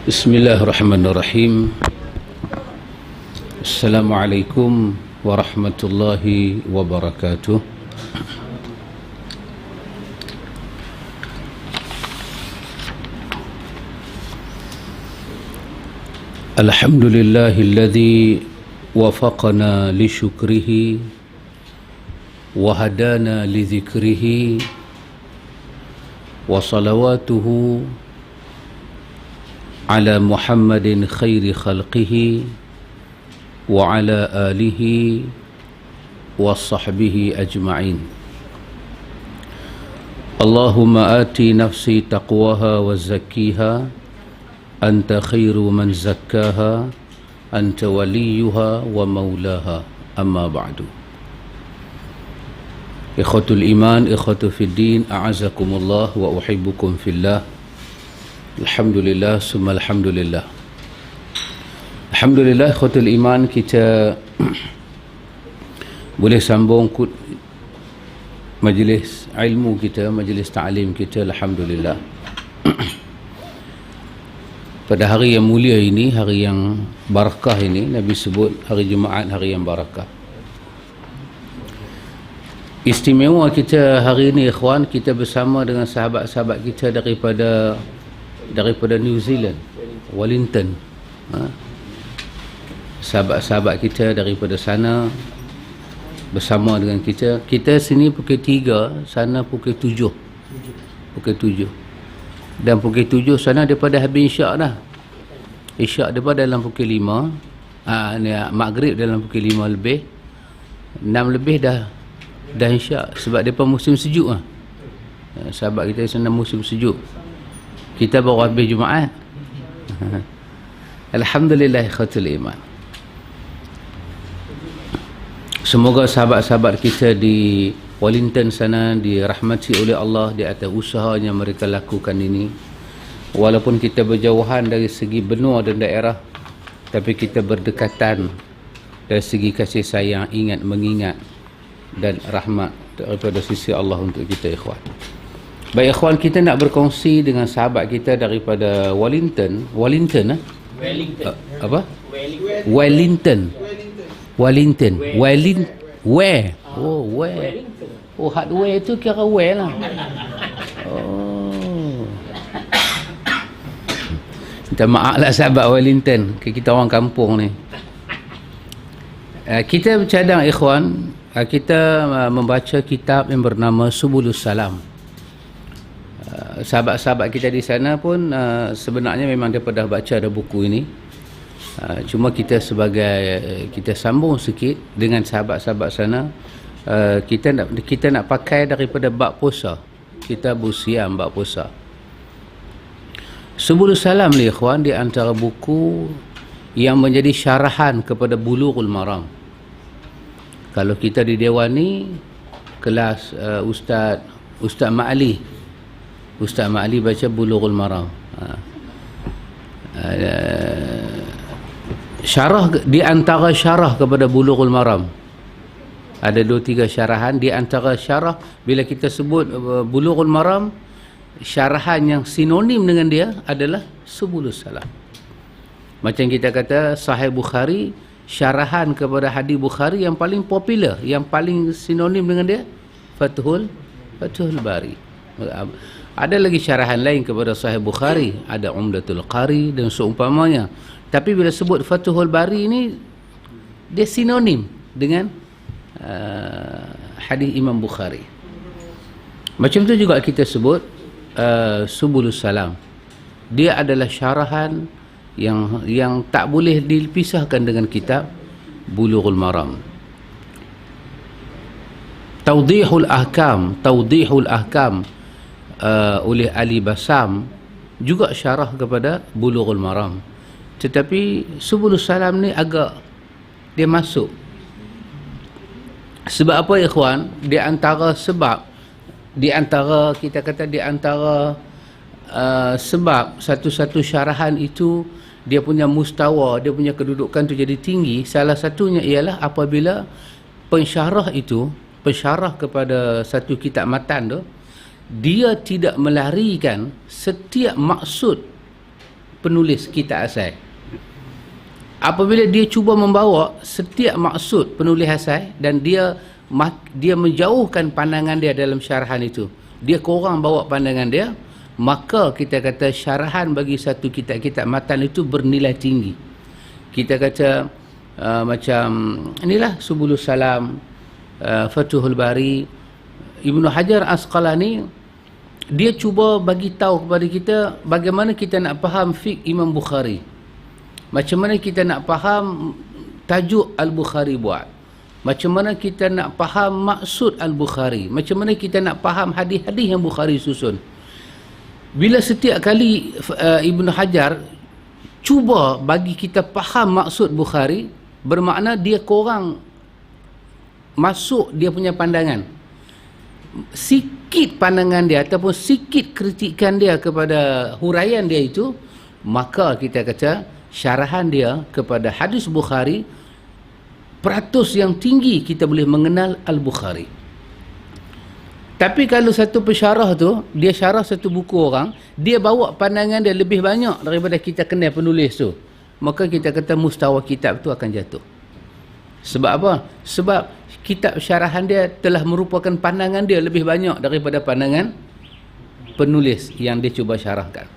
Bismillahirrahmanirrahim. Assalamualaikum warahmatullahi wabarakatuh. Alhamdulillahilladzi wafaqana li syukrihi wa hadana li dzikrihi wa salawatuhu ala Muhammadin khairi khalqihi wa ala alihi wa sahbihi ajma'in. Allahumma ati nafsi taqwaha wa zakkiha anta khairu man zakkaha anta waliyuha wa maulaha, amma ba'du. Ikhwatul iman, ikhwatu fid din, a'azakumullah wa uhibbukum fillah. Alhamdulillah, summa alhamdulillah. Alhamdulillah, ikhwatul iman, kita boleh sambung majlis ilmu kita, majlis ta'lim kita, alhamdulillah. Pada hari yang mulia ini, hari yang barakah ini, Nabi sebut hari Jumaat hari yang barakah. Istimewa kita hari ini, ikhwan, kita bersama dengan sahabat-sahabat kita daripada New Zealand, Wellington. Sahabat-sahabat kita daripada sana bersama dengan kita. Kita sini pukul 3, sana pukul 7. Pukul 7. Dan pukul 7 sana daripada habis isyak dah. Isyak daripada dalam pukul 5. Maghrib dalam pukul 5 lebih. 6 lebih dah isyak. Sebab mereka musim sejuk lah. Sahabat kita sana musim sejuk. Kita baru habis Jumaat. Alhamdulillah, ikhwatul iman. Semoga sahabat-sahabat kita di Wellington sana dirahmati oleh Allah di atas usahanya mereka lakukan ini. Walaupun kita berjauhan dari segi benua dan daerah, tapi kita berdekatan dari segi kasih sayang, mengingat dan rahmat daripada sisi Allah untuk kita, ikhwan. Baik, ikhwan, kita nak berkongsi dengan sahabat kita daripada Wellington. Apa? Wellington. Where? Oh, where? Oh, hardware itu kira where lah. Oh. Minta maaf lah sahabat Wellington, kita orang kampung ni. Kita bercadang, ikhwan, kita membaca kitab yang bernama Subulus Salam. Sahabat-sahabat kita di sana pun sebenarnya memang dia dah baca ada buku ini. Cuma kita kita sambung sikit dengan sahabat-sahabat sana. Kita nak pakai daripada bab puasa. Kita bersiam bab puasa. Subulus Salam ni, ikhwan, di antara buku yang menjadi syarahan kepada Bulughul Maram. Kalau kita di Dewan ni kelas Ustaz Ma'ali. Ustaz Ma'ali baca Bulughul Maram. Syarah, di antara syarah kepada Bulughul Maram ada 2-3 syarahan. Di antara syarah, bila kita sebut Bulughul Maram, syarahan yang sinonim dengan dia adalah Subulus Salam. Macam kita kata Sahih Bukhari, syarahan kepada hadis Bukhari yang paling popular, yang paling sinonim dengan dia, Fathul Bari. Ada lagi syarahan lain kepada Sahih Bukhari, ada Umdatul Qari dan seumpamanya. Tapi bila sebut Fathul Bari ini, dia sinonim dengan hadis Imam Bukhari. Macam tu juga kita sebut Subulus Salam. Dia adalah syarahan yang tak boleh dipisahkan dengan kitab Bulughul Maram. Tawdihul Ahkam oleh Ali Basam juga syarah kepada Bulughul Maram. Tetapi Subulus Salam ni agak dia masuk. Sebab apa, ikhwan? Di antara sebab satu-satu syarahan itu dia punya mustawa, dia punya kedudukan tu jadi tinggi. Salah satunya ialah apabila pensyarah kepada satu kitab matan tu, dia tidak melarikan setiap maksud penulis kitab asal. Apabila dia cuba membawa setiap maksud penulis asal dan dia menjauhkan pandangan dia dalam syarahan itu, dia kurang bawa pandangan dia, maka kita kata syarahan bagi satu kitab-kitab matan itu bernilai tinggi. Kita kata macam inilah Subulus Salam, Fathul Bari, Ibnu Hajar Asqalani, dia cuba bagi tahu kepada kita bagaimana kita nak faham fiqh Imam Bukhari, macam mana kita nak faham tajuk Al-Bukhari buat, macam mana kita nak faham maksud Al-Bukhari, macam mana kita nak faham hadis-hadis yang Bukhari susun. Bila setiap kali Ibnu Hajar cuba bagi kita faham maksud Bukhari, bermakna dia korang masuk dia punya pandangan. Sikit pandangan dia ataupun sikit kritikan dia kepada huraian dia itu, maka kita kata syarahan dia kepada hadis Bukhari, peratus yang tinggi kita boleh mengenal Al-Bukhari. Tapi kalau satu pensyarah tu, dia syarah satu buku orang, dia bawa pandangan dia lebih banyak daripada kita kenal penulis tu, maka kita kata mustawa kitab tu akan jatuh. Sebab apa? Sebab kitab syarahan dia telah merupakan pandangan dia lebih banyak daripada pandangan penulis yang dia cuba syarahkan.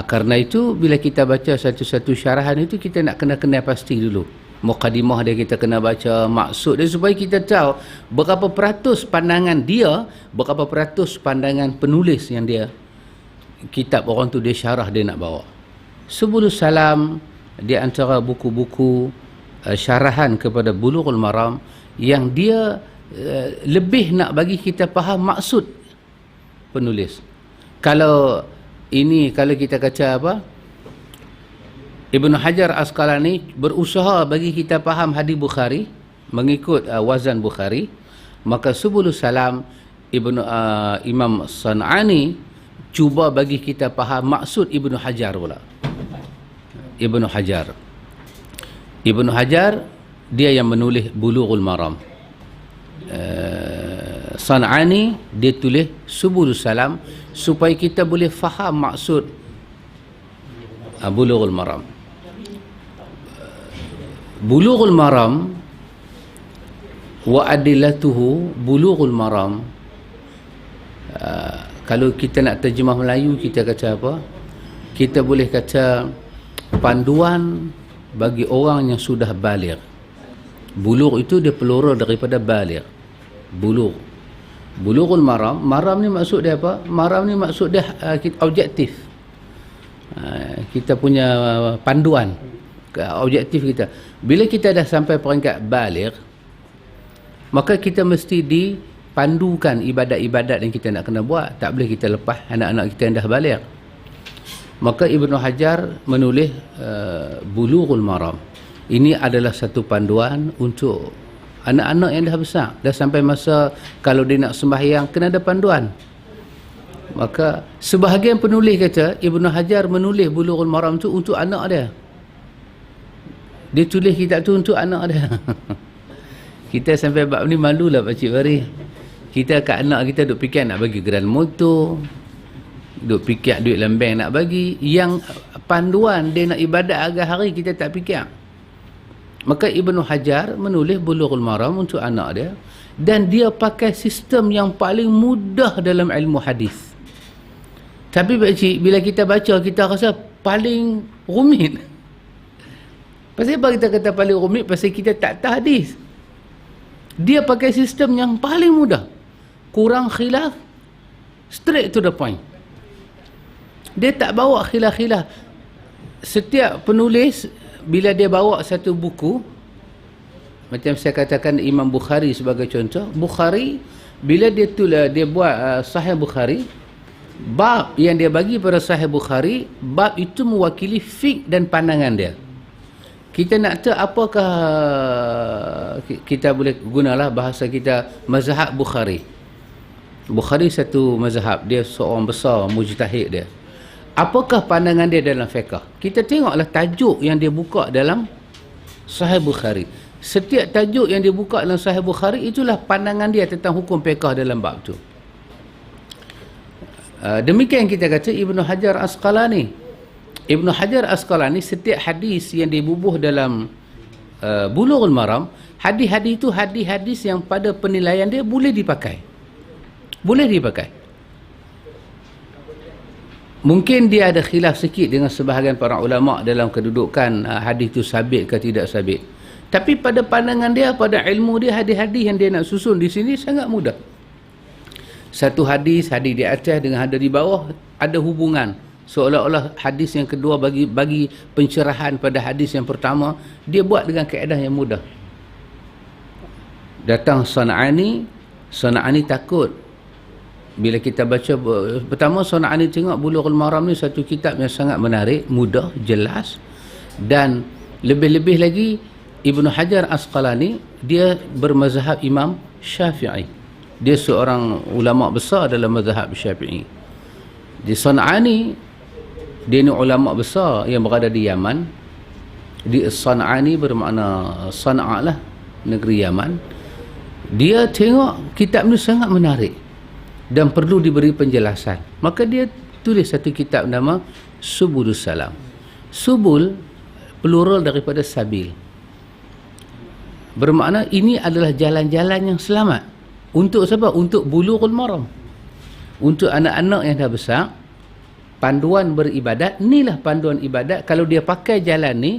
Karena itu bila kita baca satu-satu syarahan itu, kita nak kena pasti dulu mukadimah dia, kita kena baca maksud dia supaya kita tahu berapa peratus pandangan dia, berapa peratus pandangan penulis yang dia kitab orang tu dia syarah dia nak bawa. Subulus Salam di antara buku-buku syarahan kepada Bulughul Maram yang dia lebih nak bagi kita faham maksud penulis. Kalau kita kata apa, Ibnu Hajar Asqalani berusaha bagi kita faham hadis Bukhari mengikut wazan Bukhari, maka Subulus Salam Imam San'ani cuba bagi kita faham maksud Ibnu Hajar pula. Ibnu Hajar dia yang menulis Bulughul Maram. San'ani dia tulis Subulus Salam supaya kita boleh faham maksud Bulughul Maram. Bulughul Maram wa adillatuhu, Bulughul Maram, kalau kita nak terjemah Melayu kita kata apa? Kita boleh kata panduan bagi orang yang sudah baligh. Bulugh itu dia plural daripada baligh. Bulughul Maram, maram ni maksud dia apa? Maram ni maksud dia objektif. Kita punya panduan objektif kita. Bila kita dah sampai peringkat baligh, maka kita mesti dipandukan ibadat-ibadat yang kita nak kena buat. Tak boleh kita lepas anak-anak kita yang dah baligh. Maka Ibnu Hajar menulis Bulughul Maram. Ini adalah satu panduan untuk anak-anak yang dah besar, dah sampai masa kalau dia nak sembahyang kena ada panduan. Maka sebahagian penulis kata Ibnu Hajar menulis Bulughul Maram tu untuk anak dia. Dia tulis kitab tu untuk anak dia. Kita sampai bab ni malulah Pakcik Fari. Kita kat anak kita duk fikir nak bagi geran motor, duk fikir duit dalam bank nak bagi, yang panduan dia nak ibadat agak hari kita tak fikir. Maka Ibnu Hajar menulis Bulughul Maram untuk anak dia, dan dia pakai sistem yang paling mudah dalam ilmu hadis. Tapi Pakcik, bila kita baca kita rasa paling rumit. Pasal apa kita kata paling rumit? Pasal kita tak tahu hadis. Dia pakai sistem yang paling mudah, kurang khilaf, straight to the point. Dia tak bawa khilaf-khilaf. Setiap penulis bila dia bawa satu buku, macam saya katakan Imam Bukhari sebagai contoh, Bukhari bila dia buat Sahih Bukhari, bab yang dia bagi pada Sahih Bukhari, bab itu mewakili fiqh dan pandangan dia. Kita nak tahu apakah, kita boleh gunalah bahasa kita, mazhab Bukhari. Bukhari satu mazhab, dia seorang besar mujtahid dia. Apakah pandangan dia dalam fiqh? Kita tengoklah tajuk yang dia buka dalam Sahih Bukhari. Setiap tajuk yang dia buka dalam Sahih Bukhari, itulah pandangan dia tentang hukum fiqh dalam bab tu. Demikian kita kata Ibnu Hajar Asqalani. Ibnu Hajar Asqalani, setiap hadis yang dibubuh dalam Bulughul Maram, hadis-hadis itu hadis-hadis yang pada penilaian dia boleh dipakai. Boleh dipakai. Mungkin dia ada khilaf sikit dengan sebahagian para ulama dalam kedudukan hadis itu sabit ke tidak sabit. Tapi pada pandangan dia, pada ilmu dia, hadis-hadis yang dia nak susun di sini sangat mudah. Satu hadis di atas dengan hadis di bawah ada hubungan. Seolah-olah hadis yang kedua bagi pencerahan pada hadis yang pertama, dia buat dengan kaedah yang mudah. Datang San'ani takut. Bila kita baca, pertama San'ani tengok Bulughul Maram ni satu kitab yang sangat menarik, mudah, jelas, dan lebih-lebih lagi Ibnu Hajar Asqalani dia bermazhab Imam Syafi'i. Dia seorang ulama besar dalam mazhab Syafi'i. Di San'ani, dia ni ulama besar yang berada di Yaman. Di San'ani bermakna San'a lah, negeri Yaman. Dia tengok kitab ni sangat menarik dan perlu diberi penjelasan. Maka dia tulis satu kitab nama Subulus Salam. Subul plural daripada sabil. Bermakna ini adalah jalan-jalan yang selamat. Untuk siapa? Untuk Bulughul Maram. Untuk anak-anak yang dah besar, panduan beribadat, inilah panduan ibadat. Kalau dia pakai jalan ni,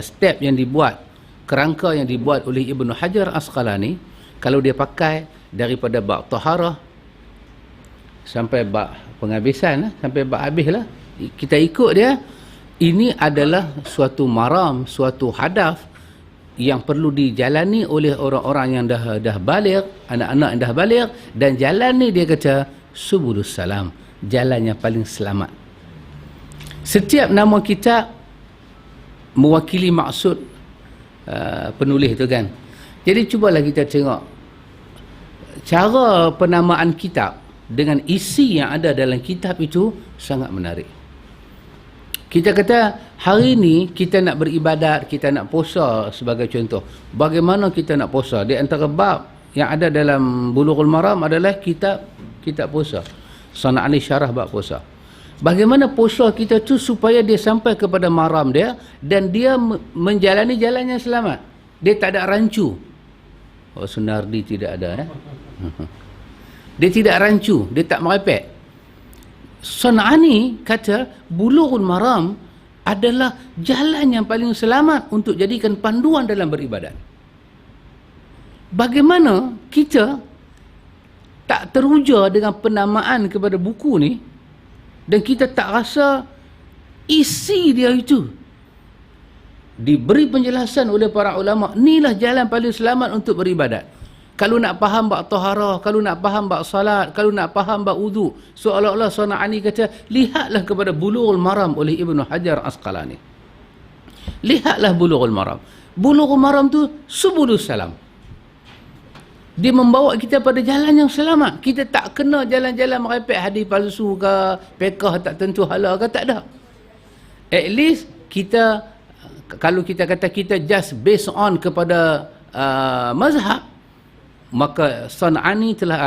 step yang dibuat, kerangka yang dibuat oleh Ibnu Hajar Asqalani, kalau dia pakai daripada bab taharah sampai bab penghabisan, sampai bab habis lah, kita ikut dia, ini adalah suatu maram, suatu hadaf yang perlu dijalani oleh orang-orang yang dah baligh, anak-anak yang dah baligh, dan jalan ni dia kata Subulus Salam, jalan yang paling selamat. Setiap nama kitab mewakili maksud penulis tu kan. Jadi cubalah kita tengok cara penamaan kitab dengan isi yang ada dalam kitab itu sangat menarik. Kita kata hari ni kita nak beribadat, kita nak puasa sebagai contoh. Bagaimana kita nak puasa? Di antara bab yang ada dalam Bulughul Maram adalah kitab puasa. San'ani syarah bab puasa. Bagaimana puasa kita tu supaya dia sampai kepada maram dia dan dia menjalani jalan yang selamat. Dia tak ada rancu. Oh, Sunardi tidak ada Dia tidak rancu, dia tak merepek. San'ani kata Bulughul Maram adalah jalan yang paling selamat untuk jadikan panduan dalam beribadat. Bagaimana kita tak teruja dengan penamaan kepada buku ni dan kita tak rasa isi dia itu diberi penjelasan oleh para ulama, inilah jalan paling selamat untuk beribadat. Kalau nak faham bab taharah, kalau nak faham bab salat, kalau nak faham bab wudu, seolah-olah San'ani kata, lihatlah kepada Bulughul Maram oleh Ibnu Hajar Asqalani. Lihatlah Bulughul Maram. Bulughul Maram tu Subulus Salam. Dia membawa kita pada jalan yang selamat. Kita tak kena jalan-jalan merepek hadis palsu ke, fiqh tak tentu halal ke, tak ada. At least kita, kalau kita kata kita just based on kepada mazhab, maka San'ani telah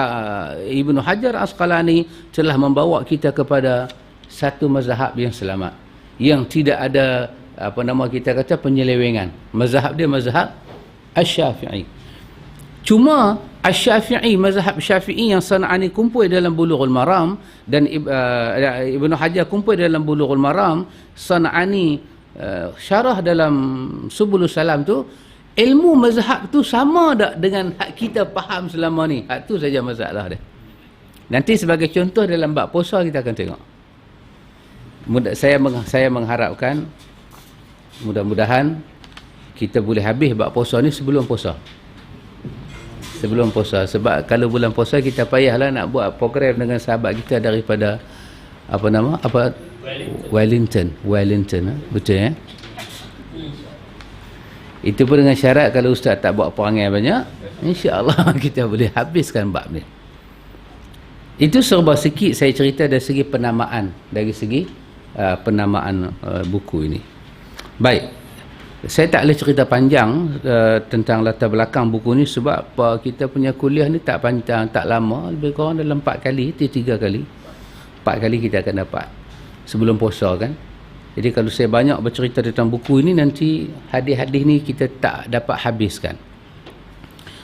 Ibnu Hajar Asqalani telah membawa kita kepada satu mazhab yang selamat, yang tidak ada kita kata penyelewengan. Mazhab dia mazhab Asy-Syafi'i. Cuma Asy-Syafi'i, mazhab Syafi'i yang San'ani kumpul dalam Bulughul Maram dan Ibnu Hajar kumpul dalam Bulughul Maram, San'ani syarah dalam Subulus Salam tu, ilmu mazhab tu sama tak dengan hak kita faham selama ni? Hak tu saja masalah dia. Nanti sebagai contoh dalam bab puasa kita akan tengok. Saya mengharapkan mudah-mudahan kita boleh habis bab puasa ni sebelum puasa. Sebelum puasa. Sebab kalau bulan puasa kita payahlah nak buat program dengan sahabat kita daripada Wellington. Betul ya? Itu pun dengan syarat kalau ustaz tak buat perangai banyak, insya-Allah kita boleh habiskan bab ni. Itu serba sikit saya cerita dari segi penamaan, dari segi penamaan buku ini. Baik. Saya tak boleh cerita panjang tentang latar belakang buku ni sebab kita punya kuliah ni tak panjang, tak lama, lebih kurang dalam 4 kali, 3 kali. 4 kali kita akan dapat. sebelum puasa kan. Jadi kalau saya banyak bercerita tentang buku ini, nanti hadis-hadis ni kita tak dapat habiskan.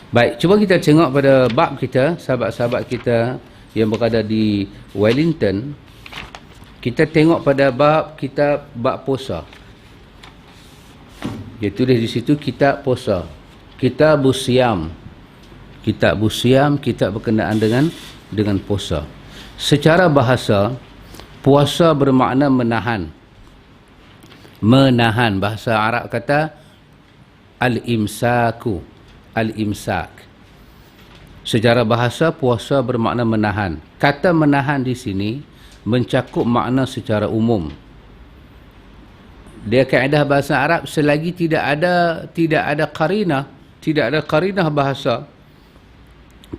Baik, cuba kita tengok pada bab kita, sahabat-sahabat kita yang berada di Wellington. Kita tengok pada bab kita, bab puasa. Dia tulis di situ kitab puasa. Kitabus Siyam. Kitabus Siyam, kitab berkenaan dengan puasa. Secara bahasa, puasa bermakna menahan. Menahan, bahasa Arab kata al-imsaku, al-imsak. Secara bahasa, puasa bermakna menahan. Kata menahan di sini mencakup makna secara umum. Dia kaedah bahasa Arab, selagi tidak ada qarinah, tidak ada qarinah bahasa,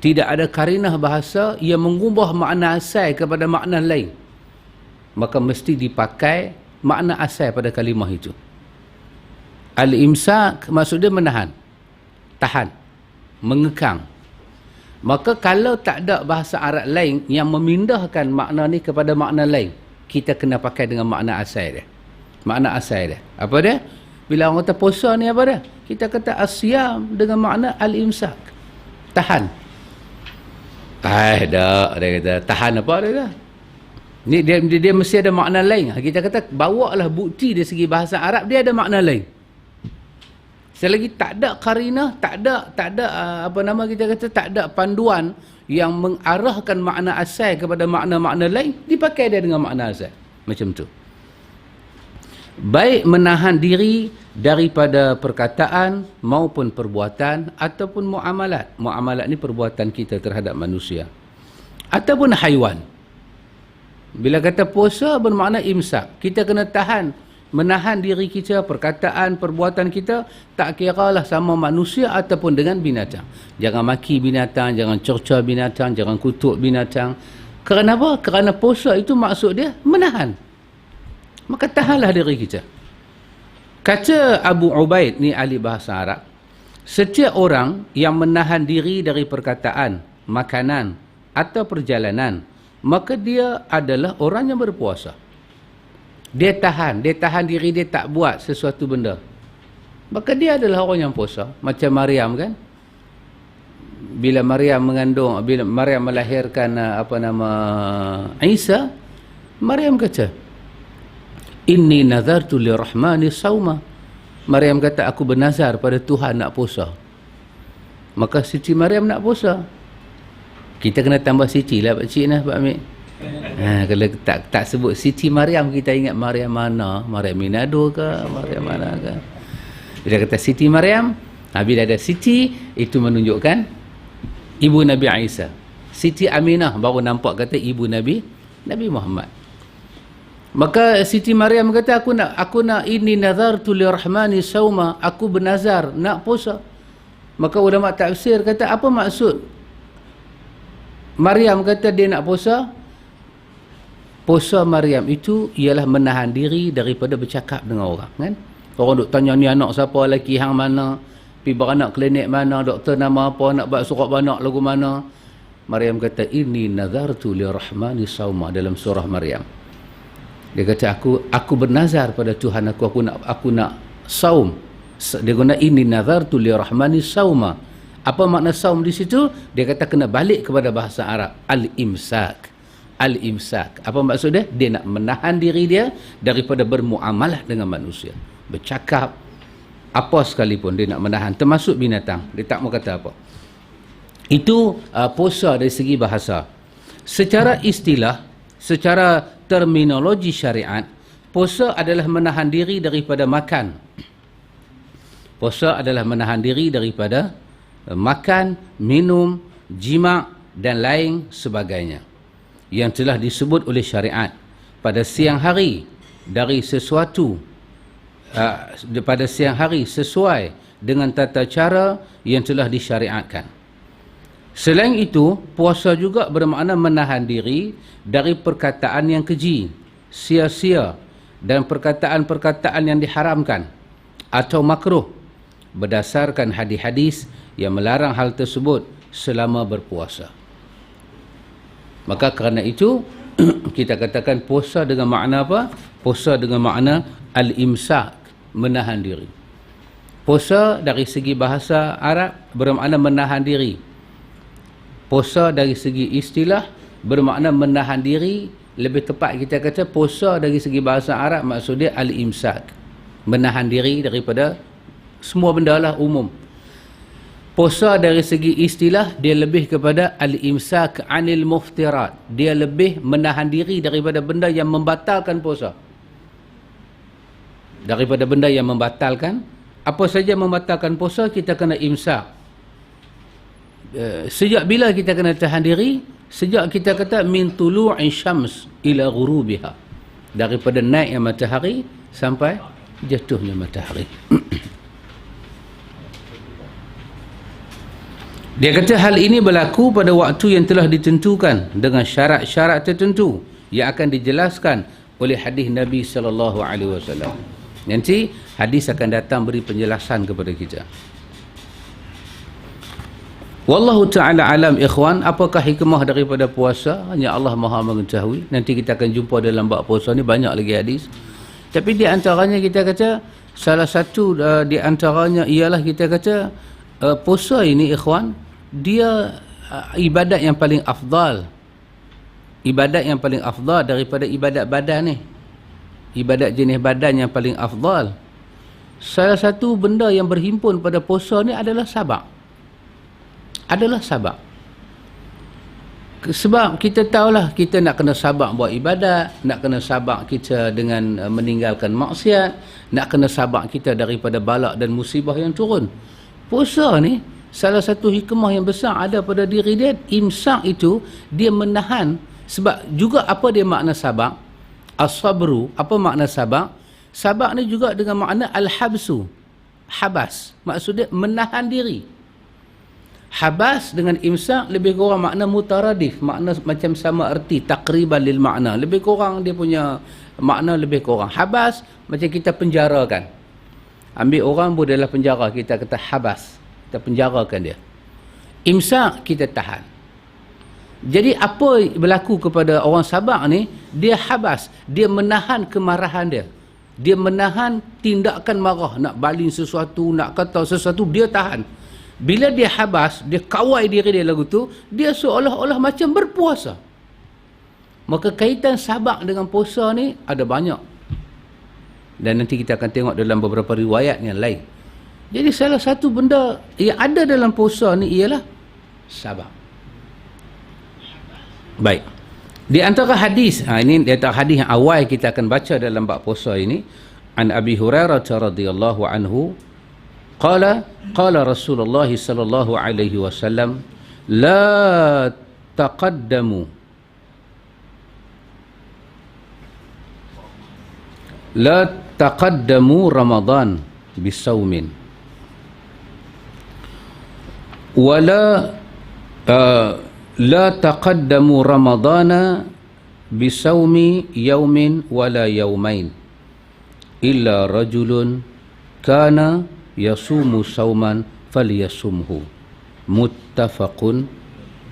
tidak ada qarinah bahasa yang mengubah makna asal kepada makna lain, maka mesti dipakai makna asal pada kalimah itu. Al-imsak maksudnya menahan, tahan, mengekang. Maka kalau tak ada bahasa Arab lain yang memindahkan makna ni kepada makna lain, kita kena pakai dengan makna asal dia. Makna asal dia. Apa dia? Bila orang kata puasa ni apa dia? Kita kata asyam dengan makna al-imsak. Tahan. Dah, dia kata tahan apa dia kata? Ni dia mesti ada makna lain. Kita kata bawalah bukti dari segi bahasa Arab, dia ada makna lain. Selagi tak ada qarinah, tak ada apa nama kita kata, tak ada panduan yang mengarahkan makna asal kepada makna-makna lain, dipakai dia dengan makna asal. Macam tu. Baik menahan diri daripada perkataan maupun perbuatan ataupun muamalat. Muamalat ni perbuatan kita terhadap manusia ataupun haiwan. Bila kata puasa bermakna imsak, kita kena tahan, menahan diri kita, perkataan, perbuatan kita, tak kiralah sama manusia ataupun dengan binatang. Jangan maki binatang, jangan cerca binatang, jangan kutuk binatang. Kerana apa? Kerana puasa itu maksud dia menahan. Maka tahanlah diri kita. Kata Abu Ubaid, ni ahli bahasa Arab, setiap orang yang menahan diri dari perkataan, makanan atau perjalanan, maka dia adalah orang yang berpuasa. Dia tahan diri dia tak buat sesuatu benda, maka dia adalah orang yang puasa. Macam Maryam kan, bila Maryam mengandung, bila Maryam melahirkan Isa, Maryam kata, inni nazartu lirrahmani sauma. Maryam kata, aku bernazar pada Tuhan nak puasa. Maka Siti Maryam nak puasa. Kita kena tambah Siti lah Pak Cik nah, Pak Amir. Kalau tak sebut Siti Maryam, kita ingat Maryam mana? Maryam Minado ke? Maryam mana ke? Bila kata Siti Maryam, bila ada Siti, itu menunjukkan ibu Nabi Isa. Siti Aminah baru nampak kata ibu Nabi Muhammad. Maka Siti Maryam kata, aku nak inni nazartu lirrahmani sauma, aku bernazar nak puasa. Maka ulama tafsir kata, apa maksud Maryam kata dia nak puasa? Puasa Maryam itu ialah menahan diri daripada bercakap dengan orang kan. Orang duk tanya ni anak siapa, lelaki hang mana, pergi beranak klinik mana, doktor nama apa, nak buat surat beranak lagu mana. Maryam kata, inni nazartu lirrahmani sauma, dalam surah Maryam. Dia kata, aku bernazar pada Tuhan aku nak saum. Dia guna inni nazartu lirrahmani sauma. Apa makna saum di situ? Dia kata kena balik kepada bahasa Arab, al-imsak. Al-imsak. Apa maksud dia? Dia nak menahan diri dia daripada bermuamalah dengan manusia. Bercakap apa sekalipun dia nak menahan, termasuk binatang. Dia tak mau kata apa. Itu puasa dari segi bahasa. Secara istilah, secara terminologi syariat, puasa adalah menahan diri daripada makan. Puasa adalah menahan diri daripada makan, minum, jima' dan lain sebagainya yang telah disebut oleh syariat pada siang hari dari sesuatu pada siang hari sesuai dengan tata cara yang telah disyariatkan. Selain itu, puasa juga bermakna menahan diri dari perkataan yang keji, sia-sia dan perkataan-perkataan yang diharamkan atau makruh berdasarkan hadis-hadis yang melarang hal tersebut selama berpuasa. Maka kerana itu kita katakan puasa dengan makna apa? Puasa dengan makna al-imsak, menahan diri. Puasa dari segi bahasa Arab bermakna menahan diri. Puasa dari segi istilah bermakna menahan diri. Lebih tepat kita kata puasa dari segi bahasa Arab maksudnya al-imsak, menahan diri daripada semua benda lah umum. Puasa dari segi istilah dia lebih kepada al-imsak anil muftirat, dia lebih menahan diri daripada benda yang membatalkan puasa. Daripada benda yang membatalkan, apa saja membatalkan puasa kita kena imsak. Sejak bila kita kena tahan diri? Sejak kita kata min tulu'i syams ila ghurubiha, daripada naiknya matahari sampai jatuhnya matahari. Dia kata hal ini berlaku pada waktu yang telah ditentukan dengan syarat-syarat tertentu yang akan dijelaskan oleh hadis Nabi sallallahu alaihi wasallam. Nanti hadis akan datang beri penjelasan kepada kita. Wallahu ta'ala alam ikhwan, apakah hikmah daripada puasa? Hanya Allah Maha mengetahui. Nanti kita akan jumpa dalam bab puasa ni banyak lagi hadis. Tapi di antaranya kita kata salah satu di antaranya ialah kita kata puasa ini ikhwan, dia ibadat yang paling afdal. Ibadat yang paling afdal daripada ibadat badan ni. Ibadat jenis badan yang paling afdal. Salah satu benda yang berhimpun pada puasa ni adalah sabar. Adalah sabar. Sebab kita tahulah kita nak kena sabar buat ibadat, nak kena sabar kita dengan meninggalkan maksiat, nak kena sabar kita daripada balak dan musibah yang turun. Puasa ni salah satu hikmah yang besar ada pada diri dia. Imsak itu dia menahan. Sebab juga apa dia makna sabar? As-sabru, apa makna sabar? Sabar ni juga dengan makna al-habsu, habas, maksudnya menahan diri. Habas dengan imsak lebih kurang makna mutaradif, makna macam sama erti, takriban lil makna, lebih kurang dia punya makna lebih kurang. Habas macam kita penjarakan, ambil orang pun dalam penjara, kita kata habas, kita penjarakan dia. Imsak kita tahan. Jadi apa berlaku kepada orang sabar ni? Dia habas, dia menahan kemarahan dia, dia menahan tindakan marah, nak baling sesuatu, nak kata sesuatu, dia tahan. Bila dia habas, dia kawal diri dia lagu tu, dia seolah-olah macam berpuasa. Maka kaitan sabar dengan puasa ni ada banyak. Dan nanti kita akan tengok dalam beberapa riwayat yang lain. Jadi salah satu benda yang ada dalam puasa ni ialah sabar. Baik. Di antara hadis, ini di antara hadis yang awal kita akan baca dalam bab puasa ini, an Abi Hurairah radhiyallahu anhu qala qala Rasulullah sallallahu alaihi wasallam la taqaddamu Ramadan bisaumin wala la taqaddamu Ramadana bisaumi yaumin wala yaumain illa rajulun kana yasumu sauman falyasumhu muttafaqun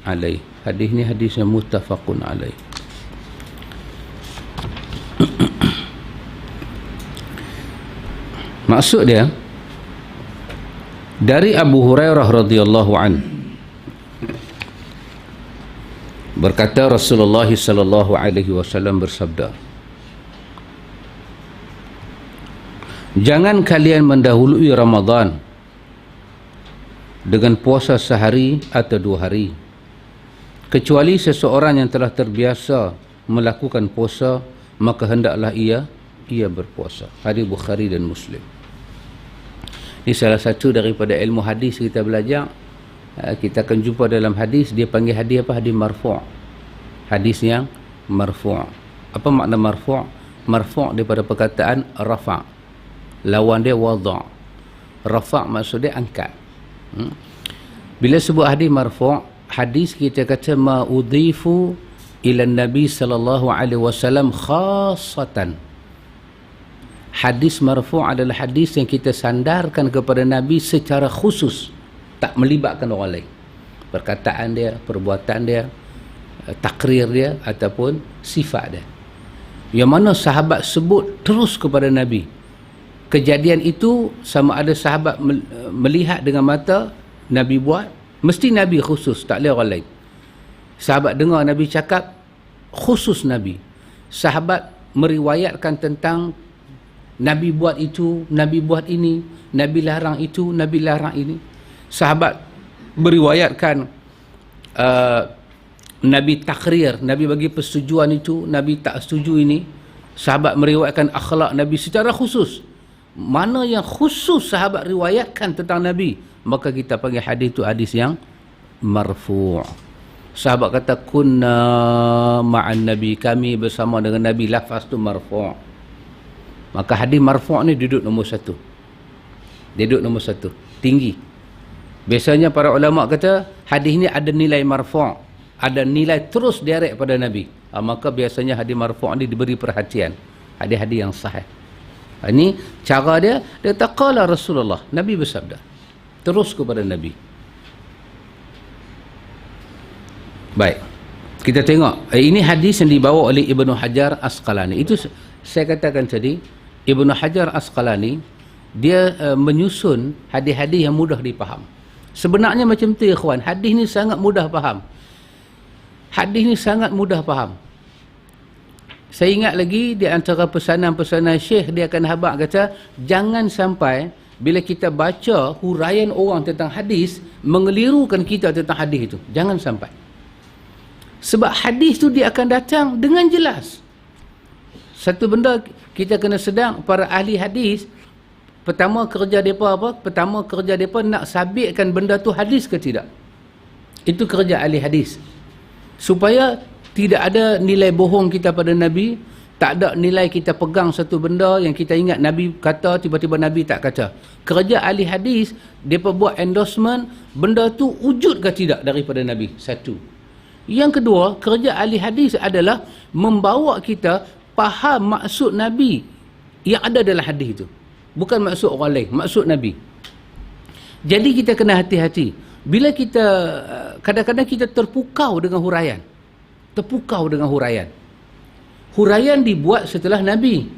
alaih. Hadis ni hadisnya muttafaqun alaih. Maksud dia dari Abu Hurairah radhiyallahu an, berkata Rasulullah sallallahu alaihi wasallam bersabda, jangan kalian mendahului Ramadan dengan puasa sehari atau 2 hari, kecuali seseorang yang telah terbiasa melakukan puasa, maka hendaklah ia berpuasa. Hadis Bukhari dan Muslim. Ini salah satu daripada ilmu hadis kita belajar. Kita akan jumpa dalam hadis, dia panggil hadis apa? Hadis marfu'. Hadis yang marfu'. Apa makna marfu'? Marfu' daripada perkataan rafa'. Lawan dia wada'. Rafa' maksudnya angkat. Bila sebut hadis marfu', hadis kita kata ma udhifu ila Nabi sallallahu alaihi wasallam khassatan. Hadis marfu' adalah hadis yang kita sandarkan kepada Nabi secara khusus, tak melibatkan orang lain. Perkataan dia, perbuatan dia, takrir dia ataupun sifat dia. Yang mana sahabat sebut terus kepada Nabi. Kejadian itu sama ada sahabat melihat dengan mata Nabi buat, mesti Nabi khusus, tak boleh orang lain. Sahabat dengar Nabi cakap, khusus Nabi. Sahabat meriwayatkan tentang Nabi buat itu, Nabi buat ini, Nabi larang itu, Nabi larang ini. Sahabat meriwayatkan Nabi takrir, Nabi bagi persetujuan itu, Nabi tak setuju ini. Sahabat meriwayatkan akhlak Nabi secara khusus. Mana yang khusus sahabat riwayatkan tentang Nabi, maka kita panggil hadis itu hadis yang marfu'. Sahabat kata kunna ma'an Nabi, kami bersama dengan Nabi, lafaz tu marfu'. Maka hadis marfu' ni duduk nombor satu. Dia duduk nombor satu, tinggi. Biasanya para ulama kata hadis ni ada nilai marfu', ada nilai terus direct pada Nabi. Maka biasanya hadis marfu' ni diberi perhatian. Hadis-hadis yang sahih. Ini cara dia, dia kata qala Rasulullah, Nabi bersabda. Terus kepada Nabi. Baik. Kita tengok, ini hadis yang dibawa oleh Ibnu Hajar Asqalani. Itu saya katakan tadi, Ibnu Hajar Asqalani dia menyusun hadis-hadis yang mudah dipaham. Sebenarnya macam tu ikhwan, hadis ni sangat mudah faham. Hadis ni sangat mudah faham. Saya ingat lagi di antara pesanan-pesanan Syekh, dia akan habaq kata, jangan sampai bila kita baca huraian orang tentang hadis mengelirukan kita tentang hadis itu. Jangan sampai. Sebab hadis tu dia akan datang dengan jelas. Satu benda kita kena sedang, para ahli hadis, pertama kerja mereka apa? Pertama kerja mereka nak sabitkan benda tu hadis ke tidak. Itu kerja ahli hadis. Supaya tidak ada nilai bohong kita pada Nabi, tak ada nilai kita pegang satu benda yang kita ingat Nabi kata, tiba-tiba Nabi tak kata. Kerja ahli hadis, mereka buat endorsement, benda tu wujud ke tidak daripada Nabi. Satu. Yang kedua, kerja ahli hadis adalah membawa kita faham maksud Nabi yang ada dalam hadis itu. Bukan maksud orang lain, maksud Nabi. Jadi kita kena hati-hati. Bila kita, kadang-kadang kita terpukau dengan huraian. Terpukau dengan huraian. Huraian dibuat setelah Nabi.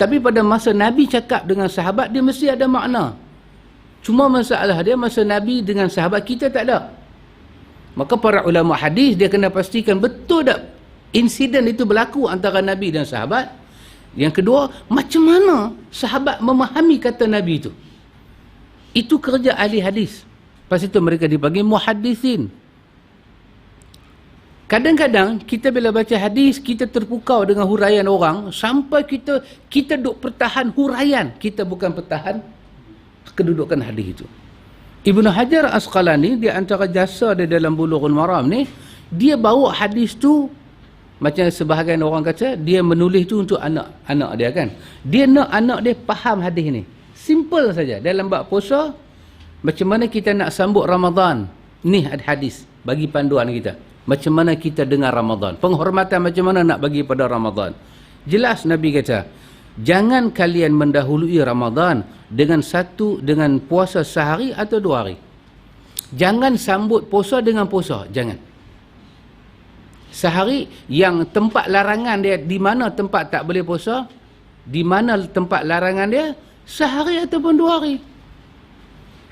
Tapi pada masa Nabi cakap dengan sahabat, dia mesti ada makna. Cuma masalah dia, masa Nabi dengan sahabat kita tak ada. Maka para ulama hadis, dia kena pastikan betul tak insiden itu berlaku antara Nabi dan sahabat. Yang kedua, macam mana sahabat memahami kata Nabi itu. Itu kerja ahli hadis. Lepas itu mereka dipanggil muhaddisin. Kadang-kadang kita bila baca hadis, kita terpukau dengan huraian orang sampai kita duk pertahan huraian, kita bukan pertahan kedudukan hadis itu. Ibnu Hajar Asqalani, di antara jasa dia dalam Bulughul Maram ni, dia bawa hadis tu, macam sebahagian orang kata, dia menulis tu untuk anak-anak dia kan. Dia nak anak dia faham hadis ni. Simple saja. Dalam bab puasa, macam mana kita nak sambut Ramadan, ni hadis bagi panduan kita. Macam mana kita dengar Ramadan, penghormatan macam mana nak bagi pada Ramadan. Jelas Nabi kata, jangan kalian mendahului Ramadan dengan puasa sehari atau 2 hari. Jangan sambut puasa dengan puasa, jangan. Sehari yang tempat larangan dia, di mana tempat tak boleh puasa, di mana tempat larangan dia, sehari ataupun 2 hari.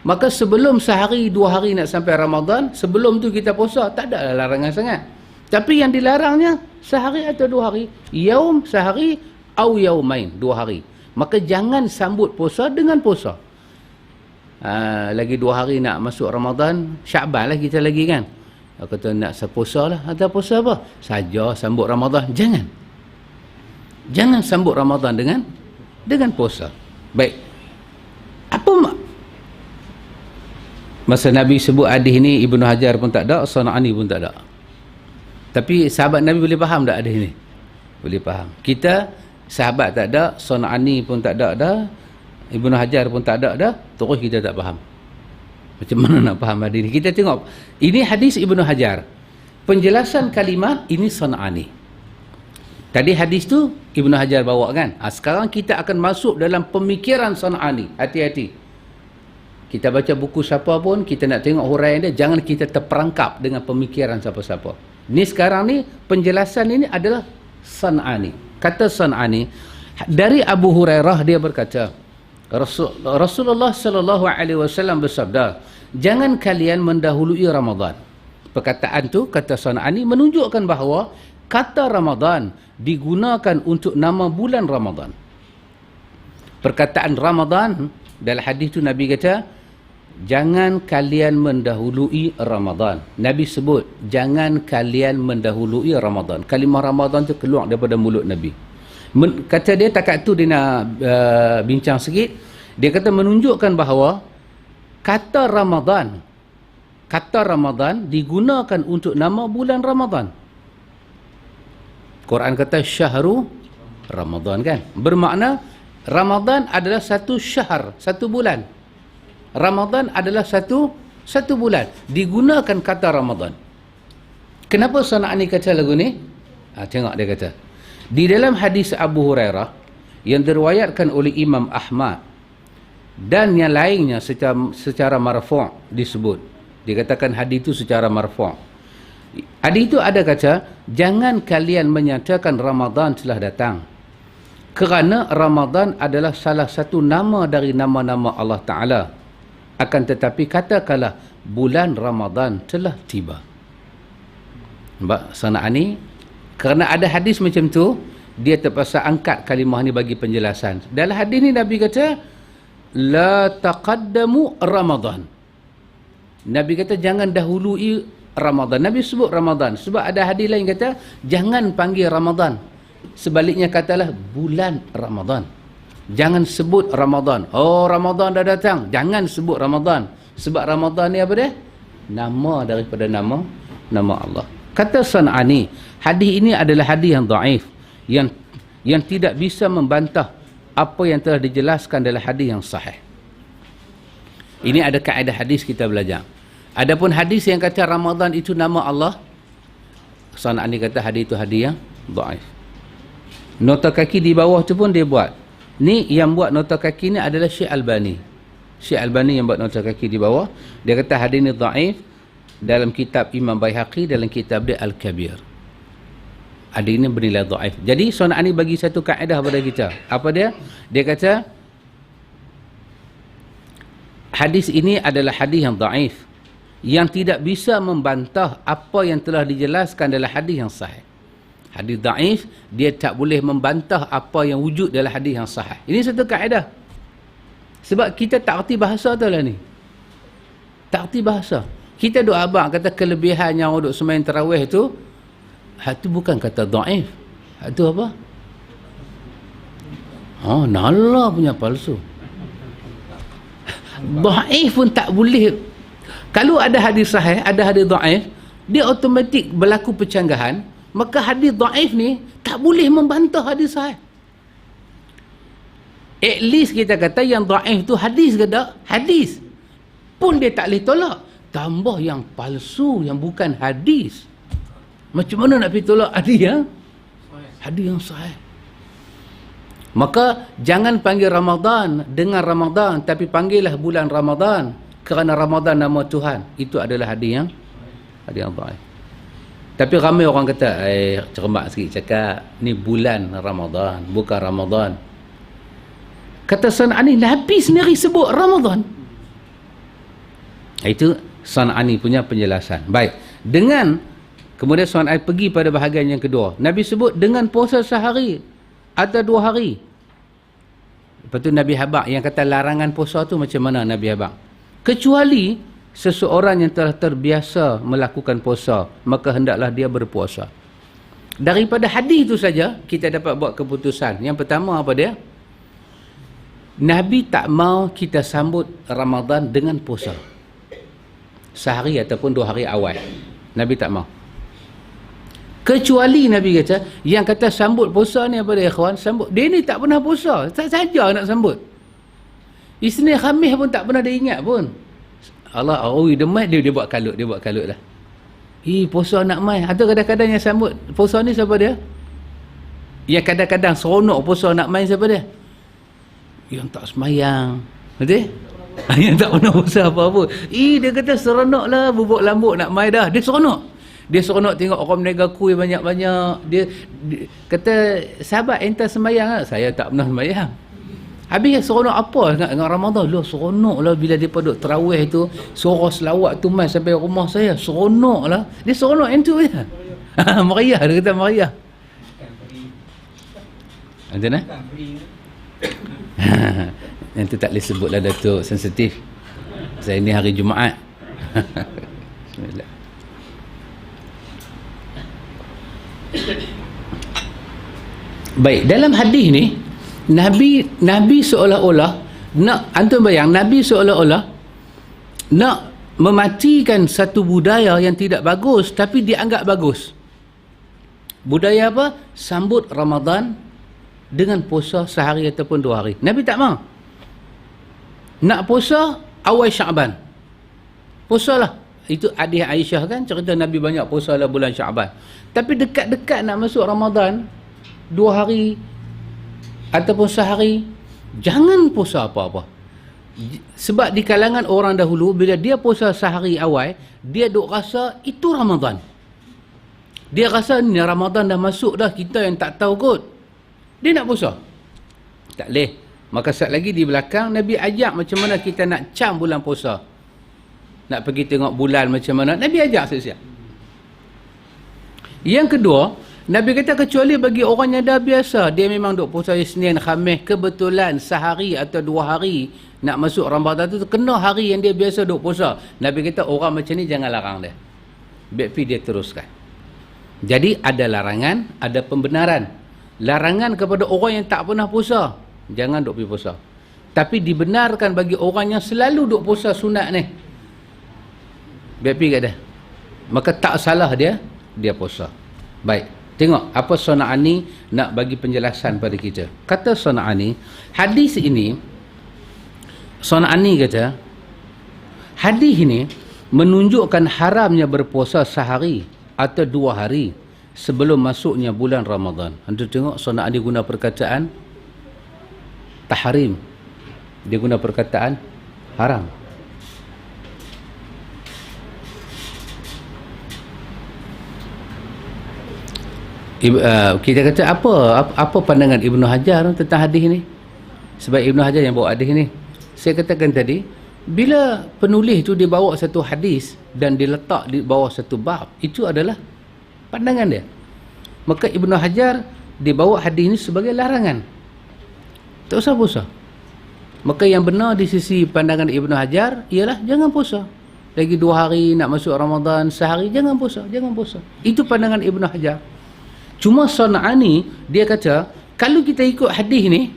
Maka sebelum sehari 2 hari nak sampai Ramadan, sebelum tu kita puasa, tak ada larangan sangat. Tapi yang dilarangnya sehari atau 2 hari. Yaum sehari au yaumain, 2 hari. Maka jangan sambut puasa dengan puasa. Lagi 2 hari nak masuk Ramadan, Syaban lah kita lagi kan. Kata nak sepuasa lah, atau puasa apa? Saja sambut Ramadan, jangan. Jangan sambut Ramadan dengan puasa. Baik. Apa masa Nabi sebut hadis ni, Ibnu Hajar pun tak ada, Sana'ani pun tak ada. Tapi sahabat Nabi boleh faham tak hadis ni? Boleh faham. Kita sahabat tak ada, Sana'ani pun tak ada dah, Ibnu Hajar pun tak ada dah, terus kita tak faham. Macam mana nak faham hadis ni? Kita tengok. Ini hadis Ibnu Hajar. Penjelasan kalimat ini Sana'ani. Tadi hadis tu Ibnu Hajar bawa kan? Sekarang kita akan masuk dalam pemikiran Sana'ani. Hati-hati. Kita baca buku siapa pun, kita nak tengok huraian dia, jangan kita terperangkap dengan pemikiran siapa-siapa. Ni sekarang ni penjelasan ini adalah San'ani. Kata San'ani, dari Abu Hurairah dia berkata, Rasulullah sallallahu alaihi wasallam bersabda, jangan kalian mendahului Ramadan. Perkataan tu, kata San'ani, menunjukkan bahawa kata Ramadan digunakan untuk nama bulan Ramadan. Perkataan Ramadan dalam hadis tu Nabi kata, jangan kalian mendahului Ramadan. Nabi sebut, jangan kalian mendahului Ramadan. Kalimah Ramadan tu keluar daripada mulut Nabi. Kata dia, takat tu dia nak bincang sikit. Dia kata menunjukkan bahawa kata Ramadan digunakan untuk nama bulan Ramadan. Quran kata syahru Ramadan kan. Bermakna Ramadan adalah satu syahr, satu bulan. Ramadan adalah satu bulan. Digunakan kata Ramadan. Kenapa San'ani kata lagu ni? Tengok dia kata. Di dalam hadis Abu Hurairah yang diriwayatkan oleh Imam Ahmad dan yang lainnya secara marfu' disebut. Dikatakan hadis itu secara marfu'. Hadis itu ada kata, jangan kalian menyatakan Ramadan telah datang. Kerana Ramadan adalah salah satu nama dari nama-nama Allah Ta'ala. Akan tetapi katakanlah bulan Ramadan telah tiba. Nampak San'ani? Kerana ada hadis macam tu, dia terpaksa angkat kalimah ni bagi penjelasan. Dalam hadis ni Nabi kata, la taqaddamu Ramadan. Nabi kata jangan dahului Ramadan. Nabi sebut Ramadan. Sebab ada hadis lain kata, jangan panggil Ramadan. Sebaliknya katalah bulan Ramadan. Jangan sebut Ramadan. Oh, Ramadan dah datang. Jangan sebut Ramadan. Sebab Ramadan ni apa dia? Nama daripada nama Allah. Kata San'ani, hadis ini adalah hadis yang dhaif, yang tidak bisa membantah apa yang telah dijelaskan dalam hadis yang sahih. Ini ada kaedah hadis kita belajar. Adapun hadis yang kata Ramadan itu nama Allah, San'ani kata hadis itu hadis yang dhaif. Nota kaki di bawah tu pun dia buat. Ni yang buat nota kaki ni adalah Syekh Albani. Syekh Albani yang buat nota kaki di bawah. Dia kata hadis ni dhaif dalam kitab Imam Baihaqi, dalam kitab dia Al-Kabir. Hadis ini bernilai dhaif. Jadi San'ani bagi satu kaedah pada kita. Apa dia? Dia kata hadis ini adalah hadis yang dhaif, yang tidak bisa membantah apa yang telah dijelaskan dalam hadis yang sahih. Hadis dhaif, dia tak boleh membantah apa yang wujud dalam hadis yang sahih. Ini satu kaedah. Sebab kita tak erti bahasa tu lah ni. Tak erti bahasa. Kita duk abang kata kelebihan yang duk semain tarawih tu, itu bukan kata dhaif. Itu apa? Oh, nala punya palsu. Dhaif pun tak boleh. Kalau ada hadis sahih, ada hadis dhaif, dia automatik berlaku percanggahan. Maka hadis dhaif ni tak boleh membantah hadis sahih. At least kita kata yang dhaif tu hadis ke tak? Hadis. Pun dia tak boleh tolak. Tambah yang palsu, yang bukan hadis. Macam mana nak pergi tolak hadis yang? Hadis yang sahih. Maka jangan panggil Ramadan dengan Ramadan, tapi panggillah bulan Ramadan. Kerana Ramadan nama Tuhan. Itu adalah hadis yang dhaif. Tapi ramai orang kata, cermat sikit cakap, ni bulan Ramadan, bukan Ramadan. Kata San'ani, Nabi sendiri sebut Ramadan. Itu San'ani punya penjelasan. Baik, dengan kemudian San'ani pergi pada bahagian yang kedua. Nabi sebut dengan puasa sehari atau 2 hari. Lepas tu Nabi habaq yang kata larangan puasa tu macam mana Nabi habaq? Kecuali seseorang yang telah terbiasa melakukan puasa, maka hendaklah dia berpuasa. Daripada hadis itu saja kita dapat buat keputusan. Yang pertama apa dia? Nabi tak mau kita sambut Ramadan dengan puasa. Sehari ataupun 2 hari awal. Nabi tak mau. Kecuali Nabi kata, yang kata sambut puasa ni apa dia ikhwan? Sambut. Dia ni tak pernah puasa. Tak saja nak sambut. Isnin Khamis pun tak pernah dia ingat pun. Allah, dia mai dia buat kalut lah. Puasa nak mai. Atau kadang-kadang yang sambut puasa ni siapa dia? Yang kadang-kadang seronok puasa nak mai siapa dia? Yang tak semayang. Betul? Yang tak pernah puasa apa-apa. Dia kata seronok lah, bubuk lambuk nak mai dah. Dia seronok. Dia seronok tengok orang berniaga kuih banyak-banyak. Dia kata, sahabat ente sembahyang tak? Saya tak pernah sembahyang. Habis seronok apa dengan Ramadan? Loh, seronok lah bila dia duduk terawih tu, suara selawat tu mai sampai rumah saya. Seronok lah. Dia seronok yang tu je. Meriah, dia kata meriah. Macam mana? Yang tu tak boleh sebut lah Datuk, sensitif. Saya ni hari Jumaat. Bismillah. Baik, dalam hadis ni Nabi seolah-olah nak, antum bayang, Nabi seolah-olah nak mematikan satu budaya yang tidak bagus tapi dianggap bagus. Budaya apa? Sambut Ramadan dengan puasa sehari ataupun 2 hari. Nabi tak mau. Nak puasa awal Syaban. Puasalah. Itu adik Aisyah kan cerita Nabi banyak puasa lah bulan Syaban. Tapi dekat-dekat nak masuk Ramadan 2 hari ataupun sehari, jangan puasa apa-apa. Sebab di kalangan orang dahulu bila dia puasa sehari awal, dia duk rasa itu Ramadan. Dia rasa ni Ramadan dah masuk dah, kita yang tak tahu kot. Dia nak puasa. Tak boleh. Maka sat lagi di belakang Nabi ajak macam mana kita nak cam bulan puasa. Nak pergi tengok bulan macam mana, Nabi ajak siap-siap. Yang kedua, Nabi kata kecuali bagi orang yang dah biasa, dia memang duk puasa Isnin, Khamis, kebetulan sehari atau 2 hari nak masuk Ramadan tu kena hari yang dia biasa duk puasa. Nabi kata orang macam ni jangan larang dia. Biar dia teruskan. Jadi ada larangan, ada pembenaran. Larangan kepada orang yang tak pernah puasa, jangan duk pergi puasa. Tapi dibenarkan bagi orang yang selalu duk puasa sunat ni. Biar kat dia. Maka tak salah dia puasa. Baik. Tengok apa Sana'ani nak bagi penjelasan pada kita. Kata Sana'ani, hadis ini, Sana'ani kata, hadis ini menunjukkan haramnya berpuasa sehari atau 2 hari sebelum masuknya bulan Ramadan. Anda tengok Sana'ani guna perkataan tahrim. Dia guna perkataan haram. Kita kata apa pandangan Ibnu Hajar tentang hadis ni? Sebab Ibnu Hajar yang bawa hadis ni. Saya katakan tadi, bila penulis tu dia bawa satu hadis dan diletak di bawah satu bab, itu adalah pandangan dia. Maka Ibnu Hajar dia bawa hadis ni sebagai larangan. Tak usah puasa. Maka yang benar di sisi pandangan Ibnu Hajar ialah jangan puasa. Lagi 2 hari nak masuk Ramadan, sehari jangan puasa, jangan puasa. Itu pandangan Ibnu Hajar. Cuma Sana'ani dia kata kalau kita ikut hadis ni,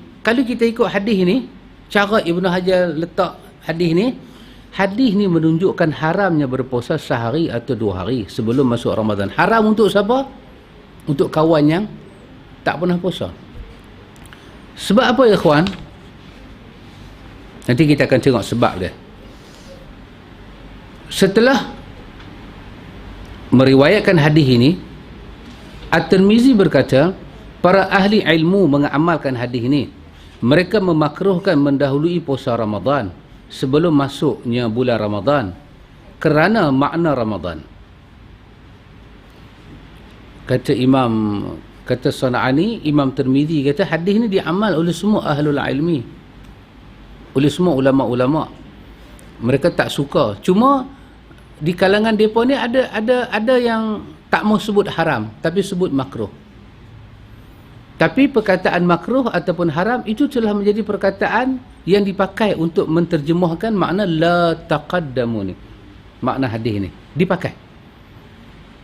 cara Ibnu Hajar letak hadis ni menunjukkan haramnya berpuasa sehari atau 2 hari sebelum masuk Ramadan. Haram untuk siapa? Untuk kawan yang tak pernah puasa. Sebab apa ya ikhwan? Nanti kita akan tengok sebab dia. Setelah meriwayatkan hadis ini, At-Tirmizi berkata, para ahli ilmu mengamalkan hadis ini. Mereka memakruhkan mendahului puasa Ramadan sebelum masuknya bulan Ramadan kerana makna Ramadan. Kata Sana'ani, Imam Tirmizi kata hadis ini diamal oleh semua ahlul ilmi, oleh semua ulama-ulama. Mereka tak suka. Cuma di kalangan mereka ni ada yang tak mau sebut haram tapi sebut makruh. Tapi perkataan makruh ataupun haram itu telah menjadi perkataan yang dipakai untuk menterjemahkan makna la taqaddamu ni. Makna hadis ni dipakai.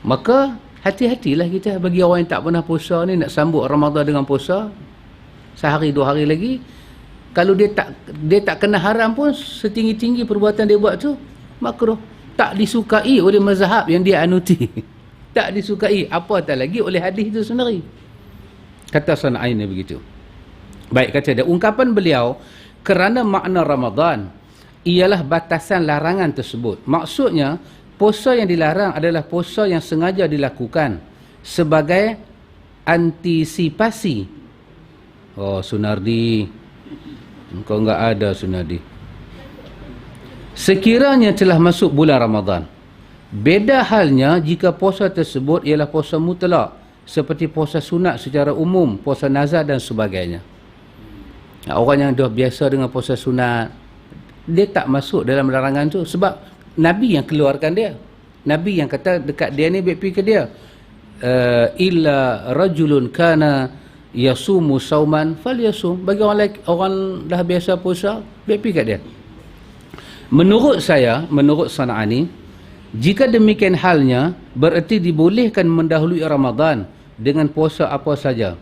Maka hati-hatilah kita bagi orang yang tak pernah puasa ni nak sambut Ramadan dengan puasa sehari 2 hari lagi. Kalau dia tak kena haram pun, setinggi-tinggi perbuatan dia buat tu makruh. Tak disukai oleh mazhab yang dia anuti. Tak disukai, apatah lagi oleh hadis itu sendiri. Kata Sana'ani begitu. Baik, kata dia, ungkapan beliau kerana makna Ramadan ialah batasan larangan tersebut. Maksudnya puasa yang dilarang adalah puasa yang sengaja dilakukan sebagai antisipasi. Oh Sunardi, engkau enggak ada Sunardi. Sekiranya telah masuk bulan Ramadan, Beda halnya jika puasa tersebut ialah puasa mutlak, seperti puasa sunat secara umum, puasa nazar dan sebagainya. Orang yang dah biasa dengan puasa sunat, dia tak masuk dalam larangan tu sebab Nabi yang keluarkan dia. Nabi yang kata dekat dia ni baik pergi ke dia. Illa rajulun kana yasumu sauman falyasum. Bagi orang dah biasa puasa, baik pergi kat dia. Menurut saya, menurut San'ani, jika demikian halnya, bererti dibolehkan mendahului Ramadan dengan puasa apa saja.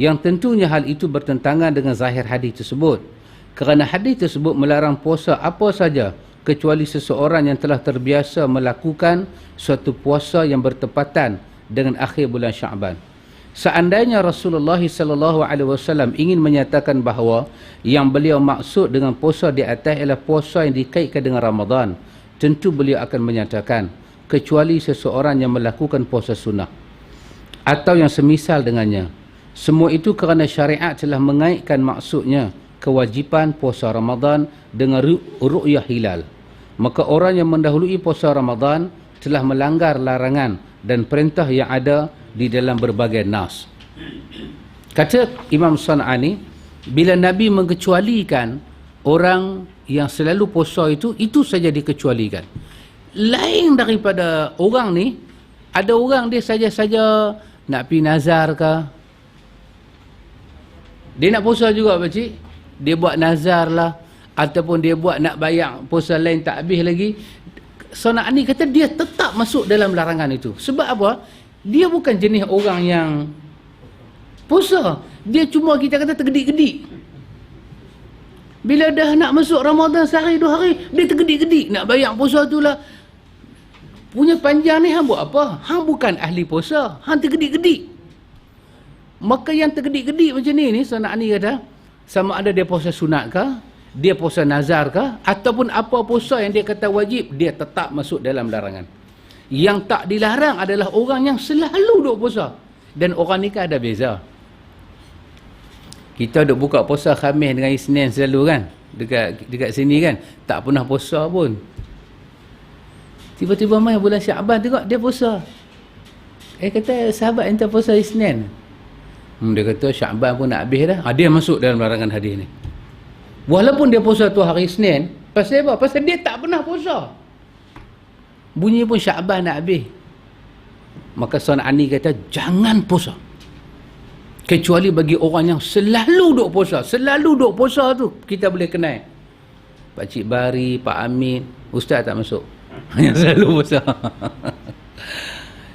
Yang tentunya hal itu bertentangan dengan zahir hadis tersebut. Kerana hadis tersebut melarang puasa apa saja kecuali seseorang yang telah terbiasa melakukan suatu puasa yang bertepatan dengan akhir bulan Sya'ban. Seandainya Rasulullah SAW ingin menyatakan bahawa yang beliau maksud dengan puasa di atas ialah puasa yang dikaitkan dengan Ramadan, tentu beliau akan menyatakan kecuali seseorang yang melakukan puasa sunnah atau yang semisal dengannya. Semua itu kerana syariat telah mengaitkan maksudnya kewajipan puasa Ramadan dengan ru'yah hilal. Maka orang yang mendahului puasa Ramadan telah melanggar larangan dan perintah yang ada di dalam berbagai nas. Kata Imam San'ani, bila Nabi mengecualikan orang yang selalu puasa itu saja dikecualikan. Lain daripada orang ni, ada orang dia saja-saja nak pergi nazar ke, dia nak puasa juga pakcik, dia buat nazar lah, ataupun dia buat nak bayar puasa lain tak habis lagi. San'ani kata dia tetap masuk dalam larangan itu. Sebab apa? Dia bukan jenis orang yang puasa, dia cuma kita kata tergedik-gedik. Bila dah nak masuk Ramadan sehari dua hari, dia tergedik-gedik nak bayar puasa tu lah. Punya panjang ni hang buat apa? Hang bukan ahli puasa, hang tergedik-gedik. Maka yang tergedik-gedik macam ni San'ani kata, sama ada dia puasa sunat ke, dia puasa nazar ke, ataupun apa puasa yang dia kata wajib, dia tetap masuk dalam larangan. Yang tak dilarang adalah orang yang selalu duk puasa. Dan orang ni kan ada beza. Kita duk buka puasa Khamis dengan Isnin selalu kan, dekat sini kan, tak pernah puasa pun. Tiba-tiba mai bulan Sya'ban tengok dia puasa. Kata sahabat ente puasa Isnin. Dia kata Sya'ban pun nak habis dah. Dia masuk dalam larangan hadis ni. Walaupun dia puasa tu hari Isnin, pasal apa? Pasal dia tak pernah puasa. Bunyi pun Sya'ban nak habis. Maka San'ani kata jangan puasa. Kecuali bagi orang yang selalu duk puasa. Selalu duk puasa tu kita boleh kenal. Pak Cik Bari, Pak Amin, Ustaz tak masuk. Yang selalu puasa.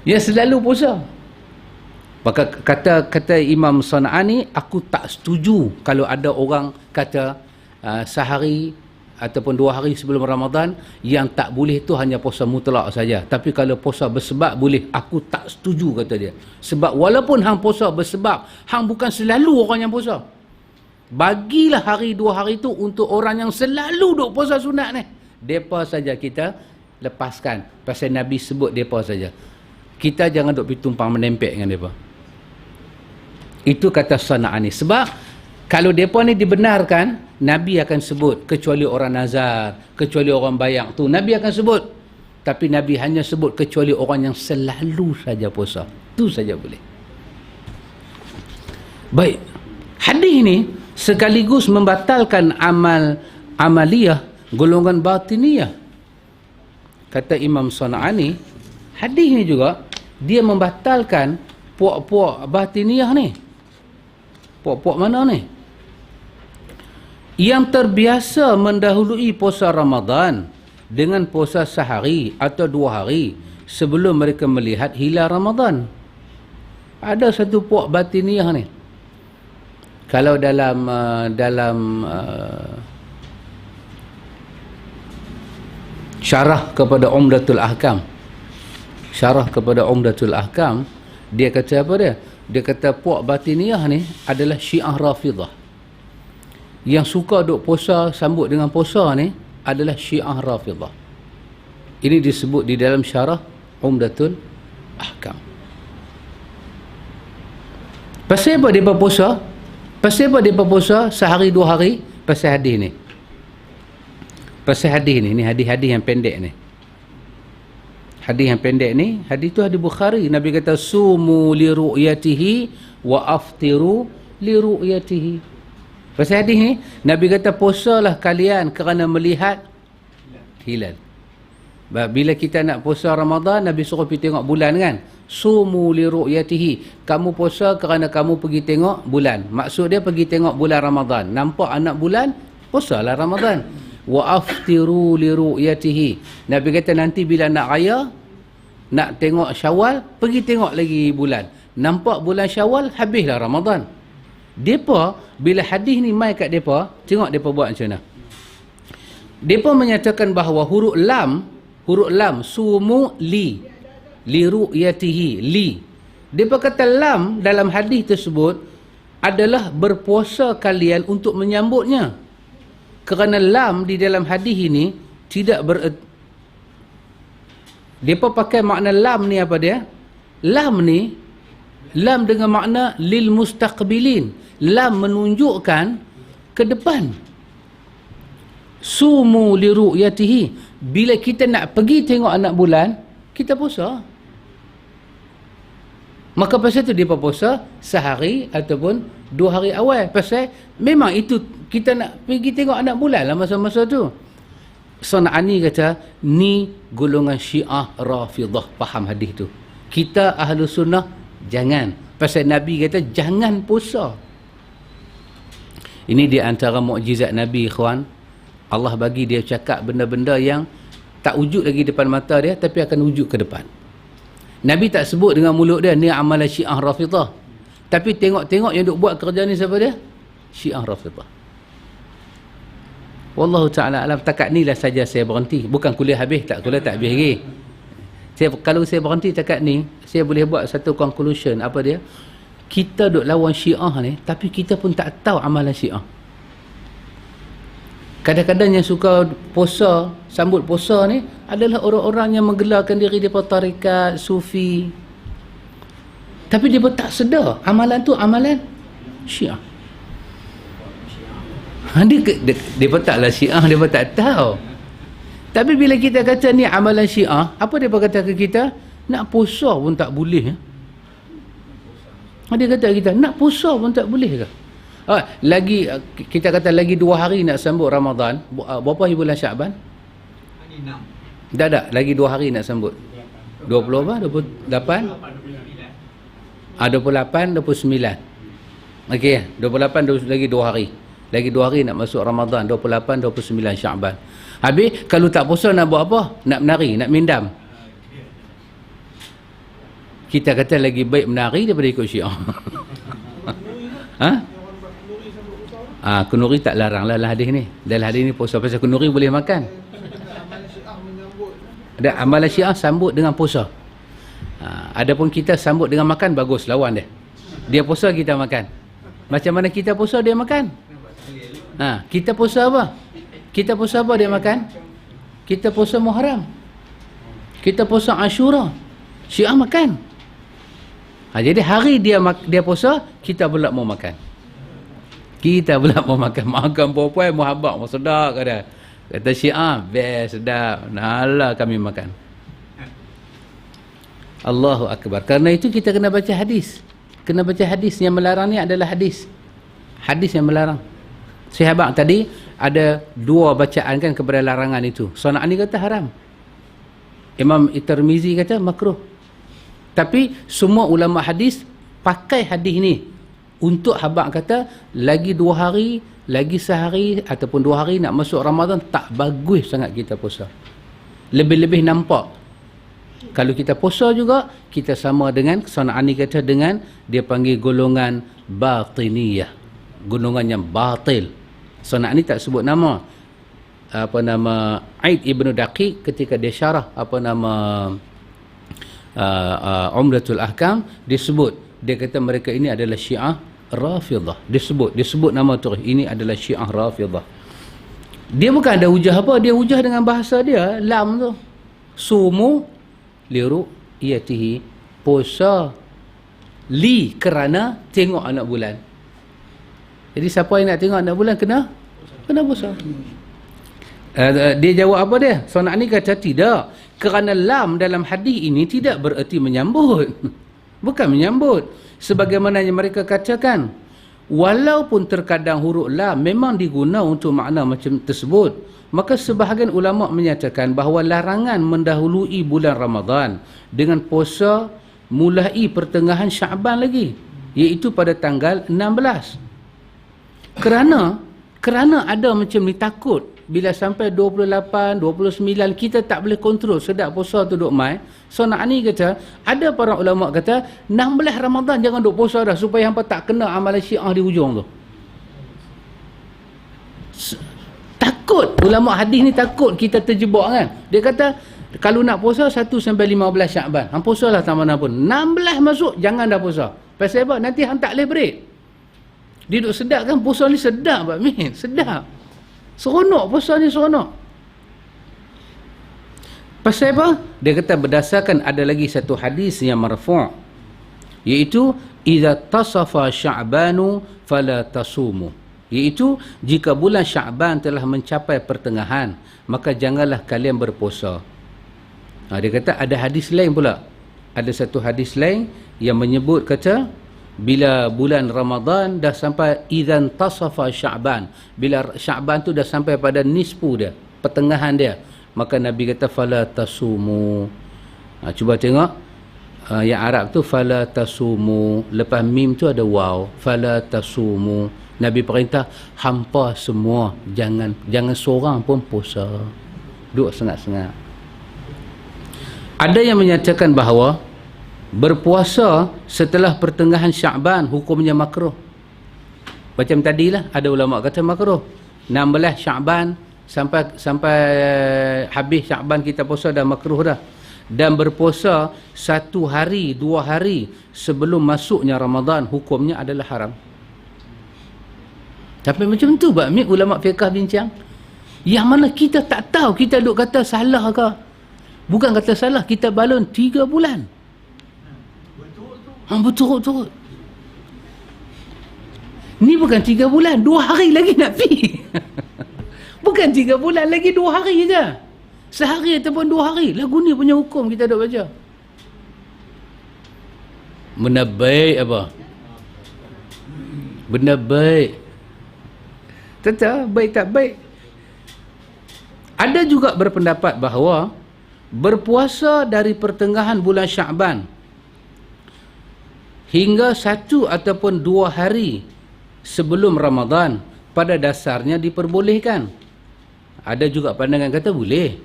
Yang selalu puasa. Maka kata Imam San'ani, aku tak setuju kalau ada orang kata sehari ataupun 2 hari sebelum Ramadan yang tak boleh tu hanya puasa mutlak saja. Tapi kalau puasa bersebab boleh. Aku tak setuju, kata dia. Sebab walaupun hang puasa bersebab, hang bukan selalu orang yang puasa. Bagilah hari 2 hari tu untuk orang yang selalu duk puasa sunat ni. Depa saja kita lepaskan. Pasal Nabi sebut depa saja. Kita jangan duk pergi tumpang menempel dengan depa. Itu kata San'ani. Sebab kalau mereka ni dibenarkan, Nabi akan sebut kecuali orang nazar, kecuali orang bayang tu Nabi akan sebut. Tapi Nabi hanya sebut kecuali orang yang selalu saja puasa. Itu saja boleh. Baik. Hadis ni sekaligus membatalkan amaliyah golongan batiniyah. Kata Imam San'ani, hadis ni juga dia membatalkan puak-puak batiniyah ni. Puak-puak mana ni? Yang terbiasa mendahului puasa Ramadan dengan puasa sehari atau 2 hari sebelum mereka melihat hilal Ramadan. Ada satu puak batiniyah ni. Kalau dalam syarah kepada Umdatul Ahkam, dia kata apa dia? Dia kata puak batiniyah ni adalah Syiah Rafidah. Yang suka duk puasa sambut dengan puasa ni adalah Syiah Rafidah. Ini disebut di dalam syarah Umdatul Ahkam. Pasal apa dia puasa? Pasal apa dia puasa sehari 2 hari? Pasal hadis ni. Pasal hadis ni hadis-hadis yang pendek ni. Hadis yang pendek ni, hadis tu hadis Bukhari. Nabi kata sumu li ru'yatihi wa aftiru li ru'yatihi. Pasal hadis ni Nabi kata puasalah kalian kerana melihat hilal. Bila kita nak puasa Ramadan, Nabi suruh pergi tengok bulan kan. Sumu li ru'yatihi. Kamu puasa kerana kamu pergi tengok bulan. Maksud dia pergi tengok bulan Ramadan. Nampak anak bulan, puasalah Ramadan. Wa aftiru li ru'yatihi. Nabi kata nanti bila nak raya, nak tengok Syawal, pergi tengok lagi bulan. Nampak bulan Syawal, habislah Ramadan. Depa bila hadis ni mai kat depa, tengok depa buat macam mana. Depa menyatakan bahawa huruf lam sumu li ru'yatihi li. Depa kata lam dalam hadis tersebut adalah berpuasa kalian untuk menyambutnya. Kerana lam di dalam hadis ini tidak depa pakai makna lam ni apa dia? Lam ni, lam dengan makna lil mustaqbilin. Lam menunjukkan ke depan. Sumu li ru'yatihi. Bila kita nak pergi tengok anak bulan, kita puasa. Maka pasal tu dia puasa sehari ataupun 2 hari awal. Pasal memang itu kita nak pergi tengok anak bulan lah masa-masa tu. Sana'ani kata, ni golongan Syiah Rafidah faham hadis tu. Kita ahlu sunnah jangan. Pasal Nabi kata jangan puasa. Ini di antara mukjizat Nabi, ikhwan. Allah bagi dia cakap benda-benda yang tak wujud lagi depan mata dia, tapi akan wujud ke depan. Nabi tak sebut dengan mulut dia, ni amalan Syiah Rafidah. Tapi tengok-tengok yang duk buat kerja ni siapa dia? Syiah Rafidah. Wallahu ta'ala alam. Takat ni lah saja saya berhenti. Bukan kuliah habis, kuliah tak habis lagi. Kalau saya berhenti takat ni, saya boleh buat satu conclusion. Apa dia? Kita duk lawan Syiah ni, tapi kita pun tak tahu amalan Syiah. Kadang-kadang yang suka puasa, sambut puasa ni adalah orang-orang yang menggelarkan diri mereka tarikat, sufi. Tapi dia pun tak sedar amalan tu amalan Syiah. Dia pun taklah Syiah, dia pun tak tahu. Tapi bila kita kata ni amalan Syiah, apa dia pun kata ke kita? Nak puasa pun tak boleh. Dia kata kita, nak puasa pun tak boleh ke? Lagi kita kata lagi 2 hari nak sambut Ramadan. Berapa hari bulan Syaban? 6. Tak, lagi 2 hari nak sambut. 20 apa? 28? 28, 29. Okey, 28 lagi 2 hari. Lagi 2 hari nak masuk Ramadan, 28, 29 Syaban. Habis kalau tak puasa nak buat apa? Nak menari, nak mindam. Kita kata lagi baik menari daripada ikut Syiah. Kunuri tak larang lah hadis ni. Dalam hadis ni puasa. Pasal kunuri boleh makan. Ada amalan Syiah sambut dengan puasa. Adapun kita sambut dengan makan, bagus, lawan dia. Dia puasa, kita makan. Macam mana kita puasa, dia makan. Kita puasa apa? Kita puasa apa, dia makan? Kita puasa Muharram. Kita puasa Ashura. Syiah makan. Jadi hari dia puasa, kita pula mau makan. Kita pula mau makan perempuan muhabak mau sedap kata Syiah best sedap, nalah kami makan. Allahu akbar. Karena itu kita kena baca hadis. Kena baca hadis. Yang melarang ni adalah hadis yang melarang. Sahabat tadi ada 2 bacaan kan kepada larangan itu. Sana'ani kata haram, Imam Tirmizi kata makruh. Tapi semua ulama hadis pakai hadis ni untuk habaq kata lagi 2 hari, lagi sehari ataupun 2 hari nak masuk Ramadan, tak bagus sangat kita puasa. Lebih-lebih nampak kalau kita puasa juga kita sama dengan Sana'ani kata dengan dia panggil golongan batiniyah, golongan yang batil. Sana'ani tak sebut nama Aid Ibn Daqiq ketika dia syarah Umdatul Ahkam, dia kata mereka ini adalah Syiah Rafidah. Disebut nama tu, ini adalah Syiah Rafidah. Dia bukan ada hujah apa, dia hujah dengan bahasa dia, lam tu. Sumu li ru'yatihi, puasa li kerana tengok anak bulan. Jadi siapa yang nak tengok anak bulan kena puasa. Dia jawab apa dia? Sana'ani kata tidak. Kerana lam dalam hadis ini tidak bererti menyambut. Bukan menyambut. Sebagaimana yang mereka katakan, walaupun terkadang huruf lam memang diguna untuk makna macam tersebut, maka sebahagian ulama menyatakan bahawa larangan mendahului bulan Ramadan dengan puasa mulai pertengahan Syaban lagi, iaitu pada tanggal 16. Kerana ada macam ni, takut bila sampai 28, 29 kita tak boleh kontrol sedap puasa tu duk mai. So nak ni kata, ada para ulama kata 16 Ramadan jangan duk puasa dah, supaya hampa tak kena amalan Syiah di hujung tu. Takut ulama hadis ni, takut kita terjebak kan. Dia kata kalau nak puasa 1 sampai 15 Syaban, hang puasalah tak mana pun. 16 masuk jangan dah puasa. Pasal apa? Nanti hang tak boleh break. Dia duk sedap kan, puasa ni sedap Pak Min, sedap. Seronok puasa ni, seronok. Pasal apa? Dia kata berdasarkan ada lagi satu hadis yang marfu', iaitu idza tasafa sya'banu fala tasumu, iaitu jika bulan Syaban telah mencapai pertengahan, maka janganlah kalian berpuasa. Dia kata ada hadis lain pula. Ada satu hadis lain yang menyebut kata bila bulan Ramadan dah sampai idzan tasafa Syaban, bila Syaban tu dah sampai pada nisfu dia, pertengahan dia, maka Nabi kata fala tasumu. Cuba tengok yang Arab tu fala tasumu, lepas mim tu ada waw, fala tasumu. Nabi perintah hampa semua jangan seorang pun puasa, duduk sengat-sengat. Ada yang menyatakan bahawa berpuasa setelah pertengahan Syaban hukumnya makruh. Macam tadilah ada ulama kata makruh. 16 Syaban sampai habis Syaban kita puasa dah makruh dah. Dan berpuasa 1 hari 2 hari sebelum masuknya Ramadan hukumnya adalah haram. Tapi macam tu Pak Mik ulama fiqh bincang. Yang mana kita tak tahu, kita duk kata salah ke? Bukan kata salah, kita balon 3 bulan. Betul-betul. Ni bukan 3 bulan, 2 hari lagi nak pergi. Bukan 3 bulan, lagi 2 hari je. Sehari ataupun 2 hari. Lagu ni punya hukum kita duk baca. Benda baik apa? Benda baik. Tetap baik tak baik. Ada juga berpendapat bahawa berpuasa dari pertengahan bulan Syaban hingga 1 ataupun 2 hari sebelum Ramadan pada dasarnya diperbolehkan. Ada juga pandangan kata boleh.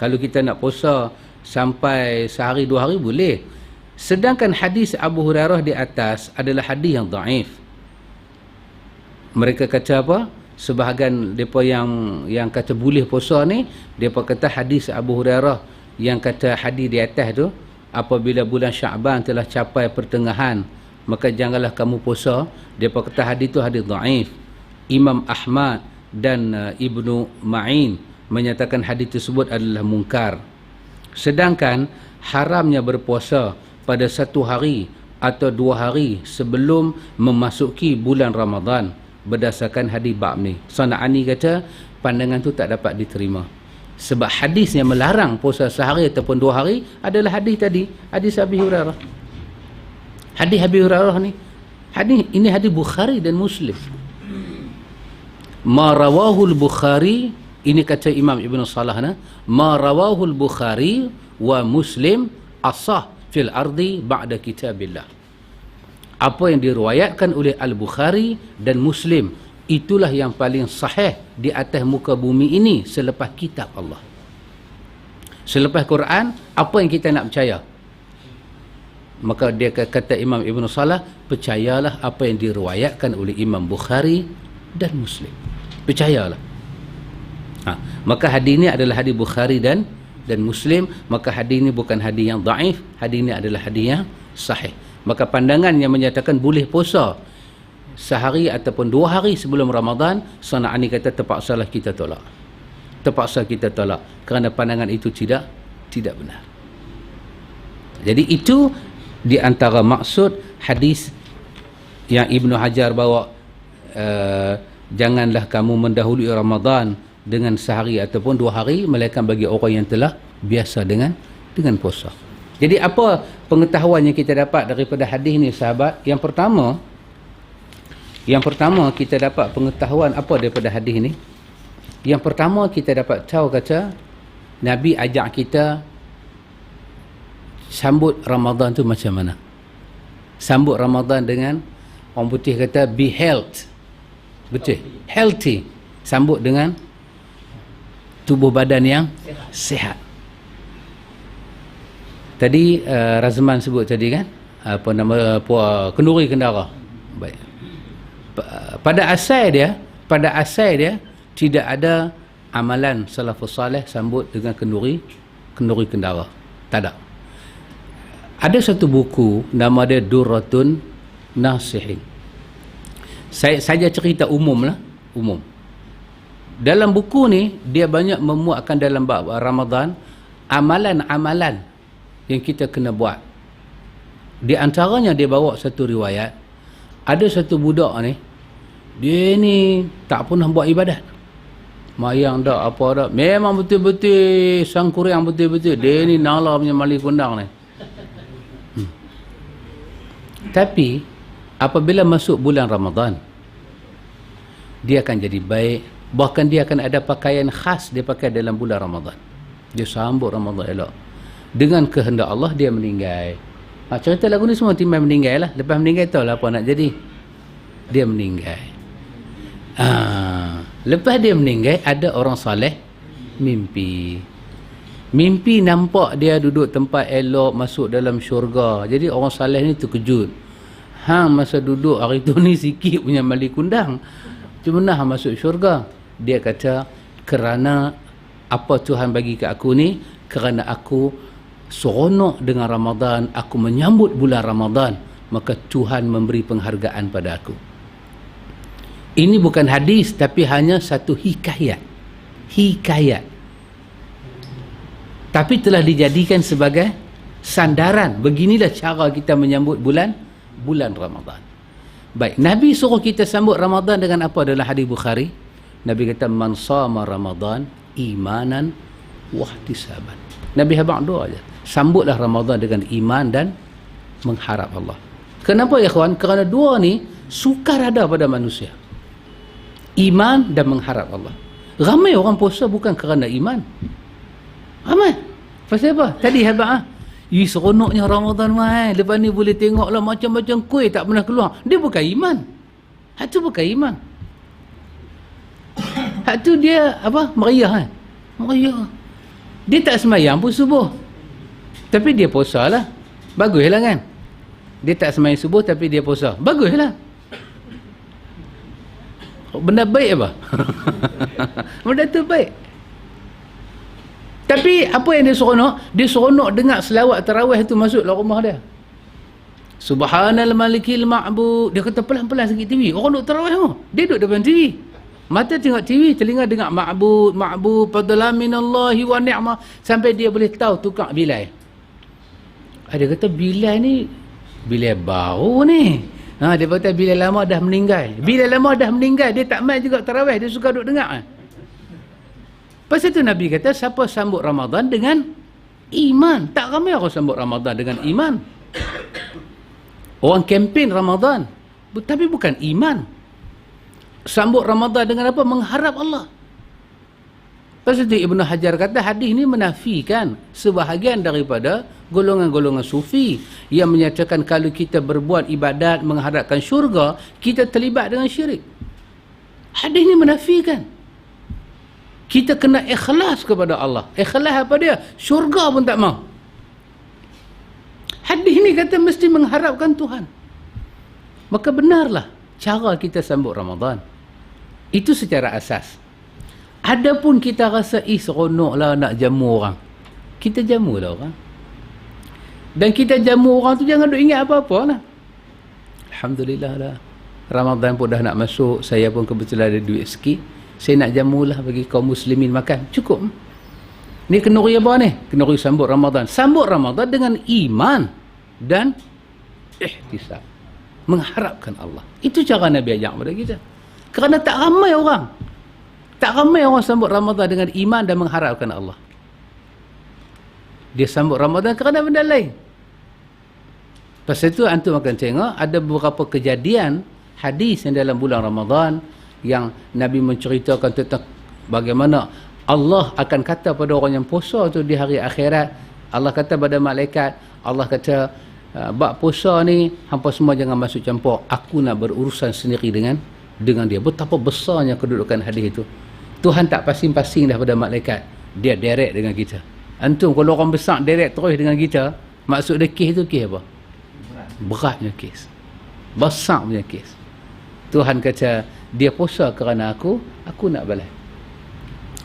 Kalau kita nak puasa sampai sehari 2 hari boleh. Sedangkan hadis Abu Hurairah di atas adalah hadis yang dhaif. Mereka kata apa? Sebahagian mereka yang kata boleh puasa ni, mereka kata hadis Abu Hurairah yang kata hadis di atas tu, apabila bulan Syaban telah capai pertengahan maka janganlah kamu puasa. Mereka kata hadis tu hadis dhaif. Imam Ahmad dan Ibnu Ma'in menyatakan hadis tersebut adalah mungkar. Sedangkan haramnya berpuasa pada 1 hari atau 2 hari sebelum memasuki bulan Ramadan berdasarkan hadis bab ni. Sana'ani kata pandangan tu tak dapat diterima. Sebab hadis yang melarang puasa sehari ataupun 2 hari adalah hadis tadi, hadis Abi Hurairah. Hadis Abi Hurairah ni, ini hadis Bukhari dan Muslim. Ma rawahul Bukhari, ini kata Imam Ibn Salah na, ma rawahul Bukhari wa Muslim asah fil ardi ba'da kitabillah. Apa yang diriwayatkan oleh Al-Bukhari dan Muslim, itulah yang paling sahih di atas muka bumi ini selepas kitab Allah. Selepas Quran, apa yang kita nak percaya? Maka dia kata Imam Ibn Salah, percayalah apa yang diriwayatkan oleh Imam Bukhari dan Muslim. Percayalah. Maka hadis ini adalah hadis Bukhari dan Muslim. Maka hadis ini bukan hadis yang dhaif, hadis ini adalah hadis yang sahih. Maka pandangan yang menyatakan boleh puasa sehari ataupun 2 hari sebelum Ramadan, Sana'ani kata terpaksalah kita tolak. Terpaksa kita tolak kerana pandangan itu tidak benar. Jadi itu di antara maksud hadis yang Ibnu Hajar bawa, janganlah kamu mendahului Ramadan dengan sehari ataupun 2 hari, melainkan bagi orang yang telah biasa dengan puasa. Jadi apa pengetahuan yang kita dapat daripada hadis ni sahabat? Yang pertama kita dapat pengetahuan apa daripada hadis ni? Yang pertama kita dapat tahu kata Nabi ajak kita sambut Ramadan tu macam mana? Sambut Ramadan dengan, orang putih kata be health. Betul? Healthy. Sambut dengan tubuh badan yang sihat. Tadi Razman sebut tadi kan, apa nama, kenduri kendara. Baik. Pada asal dia tidak ada amalan salafus salih sambut dengan kenduri kendara. Tak ada. Ada satu buku nama dia Durratun Nasihin. Saya saja cerita umum. Dalam buku ni dia banyak memuatkan dalam bab Ramadan amalan-amalan yang kita kena buat. Di antaranya dia bawa satu riwayat, ada satu budak ni, dia ni tak pernah buat ibadat. Mayang dak, apa dak, memang betul-betul sangkuriang betul-betul. Dia ni nala punya mali kundang ni. Tapi apabila masuk bulan Ramadan, dia akan jadi baik. Bahkan dia akan ada pakaian khas dia pakai dalam bulan Ramadan. Dia sambut Ramadan elok. Dengan kehendak Allah dia meninggal. Cerita lagu ni semua timbang meninggal lah. Lepas meninggal tahu lah apa nak jadi. Dia meninggal. Lepas dia meninggal, ada orang saleh mimpi nampak dia duduk tempat elok, masuk dalam syurga. Jadi orang saleh ni terkejut. Masa duduk hari tu ni sikit punya mali kundang, cuma nak masuk syurga. Dia kata, kerana apa Tuhan bagi ke aku ni, kerana aku seronok dengan Ramadan, aku menyambut bulan Ramadan, maka Tuhan memberi penghargaan pada aku. Ini bukan hadis, tapi hanya satu hikayat. Tapi telah dijadikan sebagai sandaran. Beginilah cara kita menyambut bulan Ramadan. Baik, Nabi suruh kita sambut Ramadan dengan apa dalam hadis Bukhari? Nabi kata, man sama Ramadan imanan wahtisaban. Nabi habaq doa aja. Sambutlah Ramadan dengan iman dan mengharap Allah. Kenapa ya kawan? Kerana dua ni sukar ada pada manusia. Iman dan mengharap Allah. Ramai orang puasa bukan kerana iman. Ramai. Pasal apa? Tadi habaq seronoknya Ramadan mai. Lepas ni boleh tengoklah macam-macam kuih tak pernah keluar. Dia bukan iman. Hak tu bukan iman. Hak tu dia apa? Meriah. Meriah. Dia tak semayang pun subuh. Tapi dia puasa lah. Baguslah kan? Dia tak semayang subuh tapi dia puasa. Baguslah. Benda baik apa? Benda tu baik. Tapi apa yang dia seronok? Dia seronok dengar selawat tarawih tu masuk dalam rumah dia. Subhanal malikil ma'bud. Dia kata pelan-pelan sikit TV. Orang duduk tarawih tu. Dia duduk depan TV. Mata tengok TV, telinga dengar ma'bud, fadlan minallahi wa ni'mah, sampai dia boleh tahu tukar bilai. Dia kata bilai ni bilai baru ni. Dia kata bilai lama dah meninggal. Bilai lama dah meninggal, dia tak main juga tarawih, dia suka duduk dengar. Pasal tu Nabi kata, siapa sambut Ramadan dengan iman. Tak ramai orang sambut Ramadan dengan iman. Orang kempen Ramadan, tapi bukan iman. Sambut Ramadan dengan apa? Mengharap Allah. Pasal itu Ibn Hajar kata hadis ini menafikan sebahagian daripada golongan-golongan sufi yang menyatakan kalau kita berbuat ibadat mengharapkan syurga, kita terlibat dengan syirik. Hadis ini menafikan. Kita kena ikhlas kepada Allah. Ikhlas apa dia? Syurga pun tak mau. Hadis ini kata mesti mengharapkan Tuhan. Maka benarlah cara kita sambut Ramadan. Itu secara asas. Adapun kita rasa seronoklah nak jamu orang. Kita jamulah orang. Dan kita jamu orang tu jangan duk ingat apa-apa lah. Alhamdulillah lah. Ramadan pun dah nak masuk. Saya pun kebetulan ada duit sikit. Saya nak jamulah bagi kaum muslimin makan. Cukup. Ni kenduri apa ni? Kenduri sambut Ramadan. Sambut Ramadan dengan iman dan ihtisab. Mengharapkan Allah. Itu cara Nabi ajak kepada kita. Kerana tak ramai orang. Tak ramai orang sambut Ramadan dengan iman dan mengharapkan Allah. Dia sambut Ramadan kerana benda lain. Pasal itu antum akan tengok ada beberapa kejadian hadis yang dalam bulan Ramadan yang Nabi menceritakan tentang bagaimana Allah akan kata pada orang yang puasa tu di hari akhirat. Allah kata pada malaikat, Allah kata, bab puasa ni hampa semua jangan masuk campur, aku nak berurusan sendiri dengan dia. Betapa besarnya kedudukan hadis itu. Tuhan tak pasing-pasing dah pada malaikat, dia direct dengan kita. Antum kalau orang besar direct terus dengan kita, maksud dia kes tu kes apa? Beratnya kes, besar punya kes. Tuhan kata dia puasa kerana aku nak balas.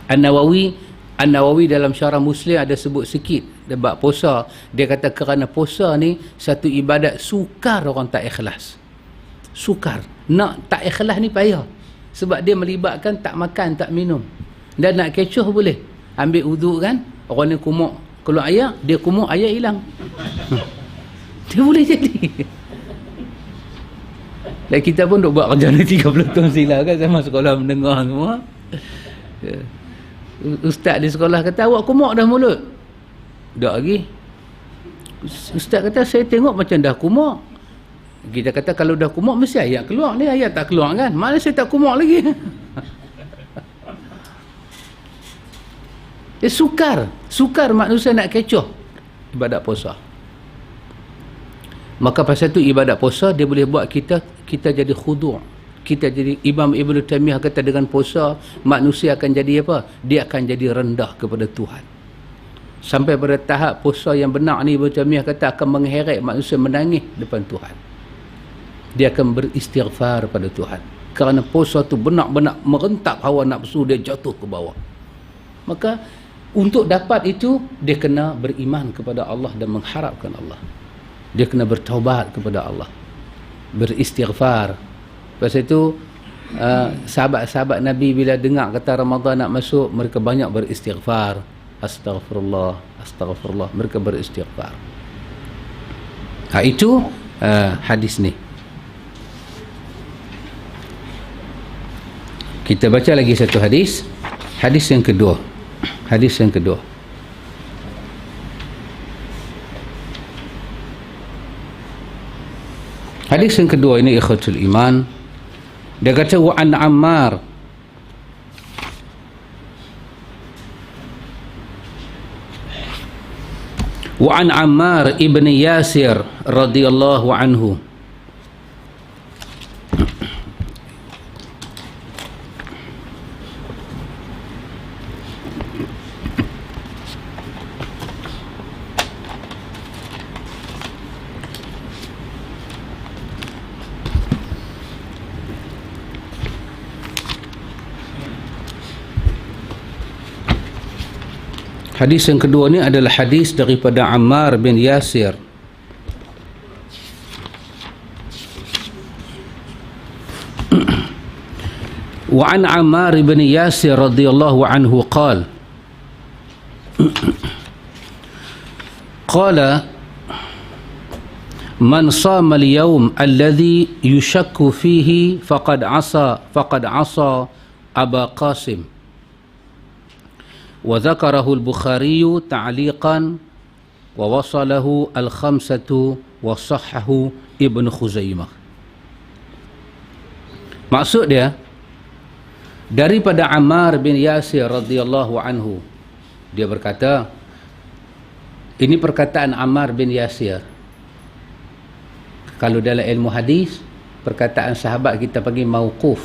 An-Nawawi dalam syarah Muslim ada sebut sikit bab puasa. Dia kata kerana puasa ni satu ibadat sukar orang tak ikhlas. Sukar. Nak tak ikhlas ni payah. Sebab dia melibatkan tak makan, tak minum. Dan nak kecoh boleh. Ambil uduk kan, orang ni kumuk keluar air, dia kumuk air hilang. Dia boleh jadi. Dan kita pun duk buat kerja ni 30 tahun silam kan, sama sekolah mendengar semua. Ustaz di sekolah kata, awak kumuk dah mulut. Tak lagi. Ustaz kata, saya tengok macam dah kumuk. Kita kata, kalau dah kumuk mesti ayat keluar ni, ayat tak keluar kan. Mana saya tak kumuk lagi. Sukar manusia nak kecoh ibadat puasa. Maka pasal tu ibadat puasa dia boleh buat kita jadi khudu'. Kita jadi, Imam Ibn Taymiyah kata dengan puasa manusia akan jadi apa? Dia akan jadi rendah kepada Tuhan. Sampai pada tahap puasa yang benar ni, Ibn Taymiyah kata akan mengheret manusia menangis depan Tuhan. Dia akan beristighfar pada Tuhan. Kerana puasa tu benar-benar merentap hawa nafsu dia jatuh ke bawah. Maka untuk dapat itu dia kena beriman kepada Allah dan mengharapkan Allah. Dia kena bertaubat kepada Allah, beristighfar. Pasal itu sahabat-sahabat Nabi bila dengar kata Ramadan nak masuk, mereka banyak beristighfar. Astaghfirullah, astaghfirullah, mereka beristighfar. Itu hadis ni. Kita baca lagi satu hadis. Hadis yang kedua. Hadis yang kedua. Hadis yang kedua ini ikhwatul iman. Dia kata wa an Ammar ibn Yasir radhiyallahu anhu. Hadis yang kedua ni adalah hadis daripada Ammar bin Yasir. Wa an Ammar bin Yasir radhiyallahu anhu qala man sama al-yawm alladhi yushakku fihi faqad asa Aba Qasim. وذكره البخاري تعليقا ووصله الخمسة وصححه ابن خزيمة. Maksud dia daripada Ammar bin Yasir radhiyallahu anhu, dia berkata, ini perkataan Ammar bin Yasir. Kalau dalam ilmu hadis, perkataan sahabat kita panggil mauquf.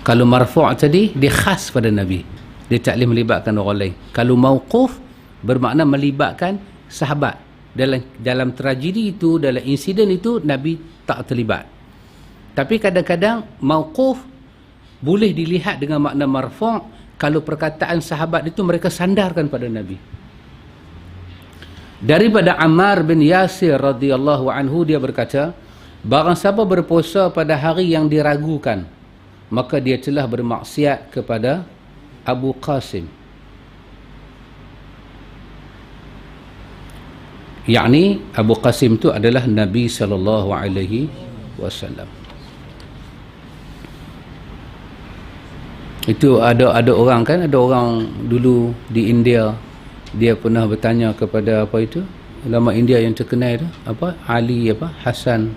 Kalau marfu' tadi, dia khas pada Nabi. Dia tak boleh melibatkan orang lain. Kalau mauquf, bermakna melibatkan sahabat. Dalam tragedi itu, dalam insiden itu, Nabi tak terlibat. Tapi kadang-kadang, mauquf boleh dilihat dengan makna marfu' kalau perkataan sahabat itu mereka sandarkan pada Nabi. Daripada Ammar bin Yasir radhiyallahu anhu, dia berkata, barang siapa berpuasa pada hari yang diragukan, maka dia telah bermaksiat kepada Abu Qasim. Yakni Abu Qasim itu adalah Nabi sallallahu alaihi wasallam. Itu ada orang kan, ada orang dulu di India, dia pernah bertanya kepada apa itu ulama India yang terkenal itu, apa, Ali apa Hasan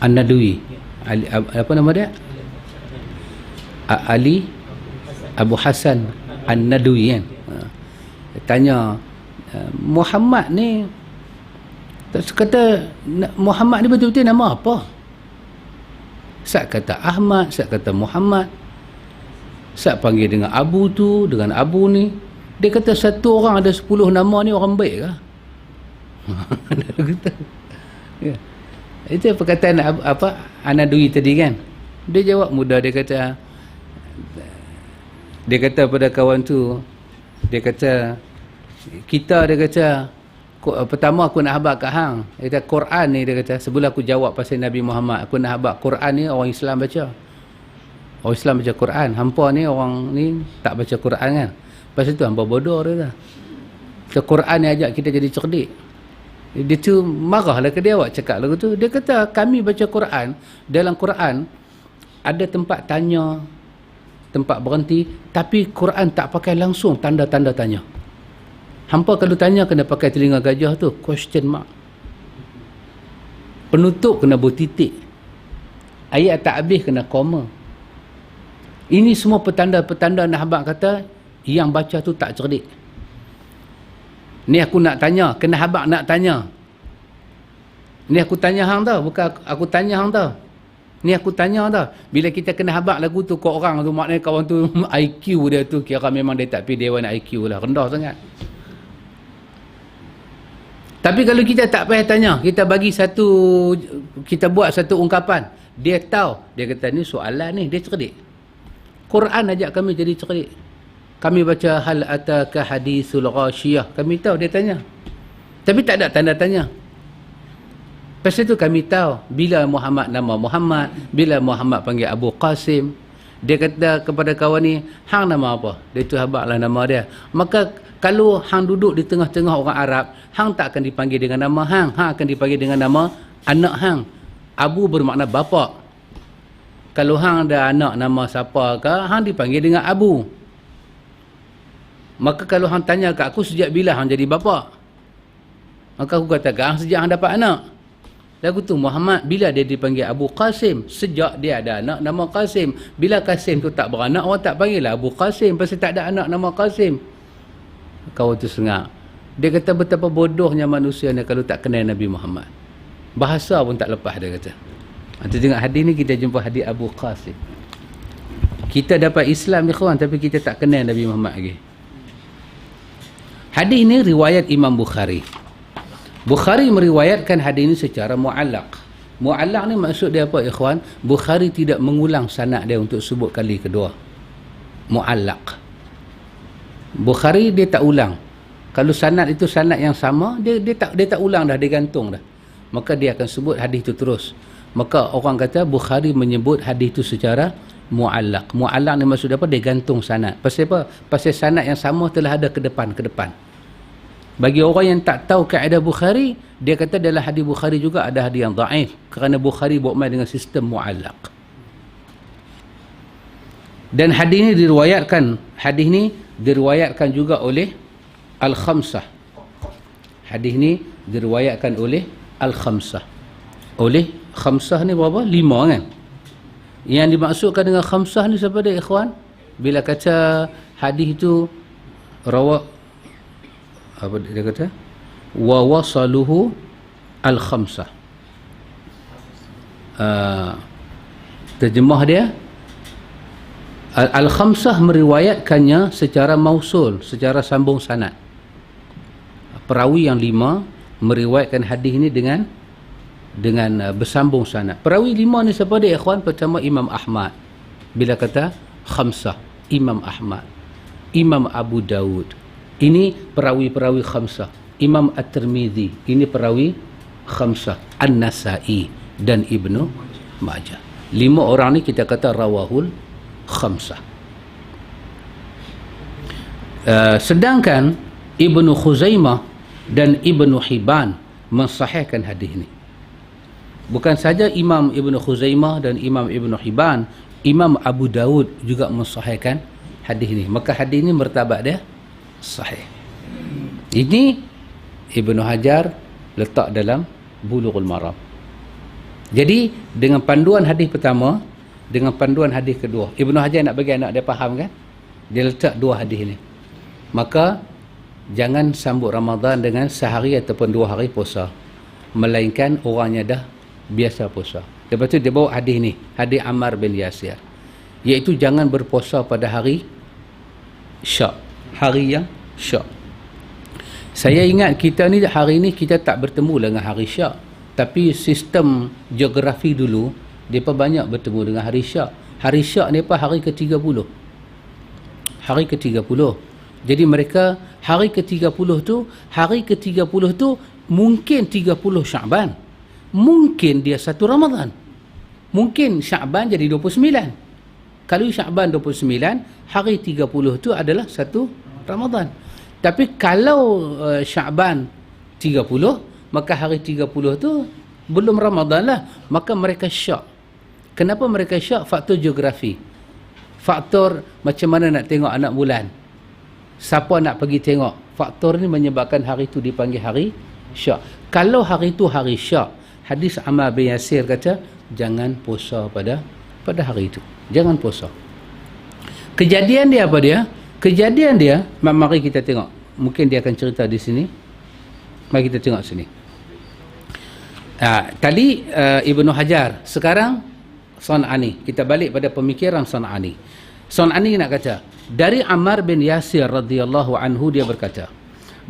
An-Nadwi, Ali, apa nama dia, Ali Abu Hasan An-Nadwi kan. Dia tanya, Muhammad ni, kata Muhammad ni betul-betul nama apa? Saya kata Ahmad, saya kata Muhammad, saya panggil dengan Abu tu, dengan Abu ni. Dia kata satu orang ada 10 nama ni orang baik kah? Dia kata, ya. Itu perkataan apa An-Nadwi tadi kan. Dia jawab mudah, dia kata pada kawan tu, dia kata pertama aku nak habaq kat hang. Dia kata Quran ni, dia kata sebelum aku jawab pasal Nabi Muhammad, aku nak habaq Quran ni orang Islam baca. Orang Islam baca Quran, hampa ni orang ni tak baca Quran kan. Pasal tu hampa bodoh dia kata. So, Quran ni ajak kita jadi cerdik. Dia tu marahlah ke dia, awak cakap lagu tu. Dia kata kami baca Quran, dalam Quran ada tempat tanya, tempat berhenti, tapi Quran tak pakai langsung tanda-tanda tanya. Hampa kalau tanya kena pakai telinga gajah tu, question mark. Penutup kena bertitik. Ayat tak habis kena koma. Ini semua petanda-petanda Nahbak kata yang baca tu tak cerdik. Ni aku nak tanya, kena habaq nak tanya. Ni aku tanya hang tau, bukan aku tanya hang tau. Ni aku tanya tau. Bila kita kena habaq lagu tu ke orang tu, maknanya kawan tu IQ dia tu kira memang dia tak pergi dewan IQ lah, rendah sangat. Tapi kalau kita tak payah tanya, kita bagi satu, kita buat satu ungkapan, dia tahu, dia kata ni soalan ni, dia cerdik. Quran ajak kami jadi cerdik. Kami baca hal ataka hadithul ghashiyah, kami tahu dia tanya. Tapi tak ada tanda tanya. Pasal tu kami tahu bila Muhammad nama Muhammad, bila Muhammad panggil Abu Qasim, dia kata kepada kawan ni, hang nama apa? Dia tu habaqlah nama dia. Maka kalau hang duduk di tengah-tengah orang Arab, hang tak akan dipanggil dengan nama hang, hang akan dipanggil dengan nama anak hang. Abu bermakna bapa. Kalau hang ada anak nama siapa ke, hang dipanggil dengan Abu. Maka kalau hang tanya kat aku sejak bila hang jadi bapa, maka aku katakan sejak hang dapat anak. Lagu tu Muhammad bila dia dipanggil Abu Qasim, sejak dia ada anak nama Qasim. Bila Qasim tu tak beranak, orang tak panggil lah Abu Qasim pasal tak ada anak nama Qasim. Kawan tu sengak. Dia kata betapa bodohnya manusia ni kalau tak kenal Nabi Muhammad. Bahasa pun tak lepas, dia kata. Nanti tengok hadis ni, kita jumpa hadis Abu Qasim. Kita dapat Islam ni kawan, tapi kita tak kenal Nabi Muhammad lagi. Hadis ni riwayat Imam Bukhari. Bukhari meriwayatkan hadis ini secara mu'allaq. Mu'allaq ni maksud dia apa ikhwan? Bukhari tidak mengulang sanad dia untuk sebut kali kedua. Mu'allaq. Bukhari dia tak ulang. Kalau sanad itu sanad yang sama, dia tak ulang dah, dia gantung dah. Maka dia akan sebut hadis itu terus. Maka orang kata Bukhari menyebut hadis itu secara mu'allaq. Mu'allaq ni maksud apa? Dia gantung sanad. Pasal apa? Pasal sanad yang sama telah ada ke depan. Bagi orang yang tak tahu kaedah Bukhari, dia kata dalam hadis Bukhari juga ada hadis yang dhaif kerana Bukhari buat main dengan sistem mu'allaq. Dan hadis ini diriwayatkan juga oleh Al-Khamsah. Hadis ini diriwayatkan oleh Al-Khamsah. Oleh Khamsah ni berapa? 5 kan? Yang dimaksudkan dengan Khamsah ni siapa dia ikhwan? Bila kata hadis itu apa dia kata? Wa wasaluhu al-khamsah. Terjemah dia, al-khamsah meriwayatkannya secara mausul, secara sambung sanad. Perawi yang 5 meriwayatkan hadis ini dengan bersambung sanad. Perawi 5 ni siapa dia ikhwan? Pertama Imam Ahmad. Bila kata khamsah, Imam Ahmad, Imam Abu Dawud. Ini perawi-perawi khamsah. Imam At-Tirmidzi, ini perawi khamsah. An-Nasa'i dan Ibnu Majah. 5 orang ni kita kata rawahul khamsah. Sedangkan Ibnu Khuzaimah dan Ibnu Hibban mensahihkan hadis ini. Bukan saja Imam Ibnu Khuzaimah dan Imam Ibnu Hibban, Imam Abu Daud juga mensahihkan hadis ini. Maka hadis ini martabat dia sahih. Ini Ibnu Hajar letak dalam Bulughul Maram. Jadi dengan panduan hadis pertama, dengan panduan hadis kedua, Ibnu Hajar nak bagi anak dia faham kan? Dia letak dua hadis ini. Maka jangan sambut Ramadan dengan sehari ataupun 2 hari puasa, melainkan orangnya dah biasa puasa. Lepas tu dia bawa hadis ni, hadis Ammar bin Yasir, iaitu jangan berpuasa pada hari Syak, hari yang Syak. Saya ingat kita ni hari ni kita tak bertemu dengan hari Syak, tapi sistem geografi dulu mereka banyak bertemu dengan hari Syak. Hari Syak ni apa? Hari ke-30. Hari ke-30. Jadi mereka hari ke-30 tu, mungkin 30 Sya'ban, mungkin dia 1 Ramadan, mungkin Sya'ban jadi 29. Kalau Sya'ban 29, hari 30 tu adalah 1 Ramadan. Tapi kalau Sya'ban 30, maka hari 30 tu belum Ramadan lah. Maka mereka syak. Kenapa mereka syak? Faktor geografi. Faktor macam mana nak tengok anak bulan. Siapa nak pergi tengok. Faktor ni menyebabkan hari tu dipanggil hari syak. Kalau hari tu hari syak, hadis Ammar bin Yasir kata, jangan puasa pada hari itu. Jangan puasa. Kejadian dia apa dia? Kejadian dia, mari kita tengok. Mungkin dia akan cerita di sini. Mari kita tengok sini. Tadi Ibnu Hajar, sekarang San'ani. Kita balik pada pemikiran San'ani. San'ani nak kata, dari Ammar bin Yasir radhiyallahu anhu dia berkata,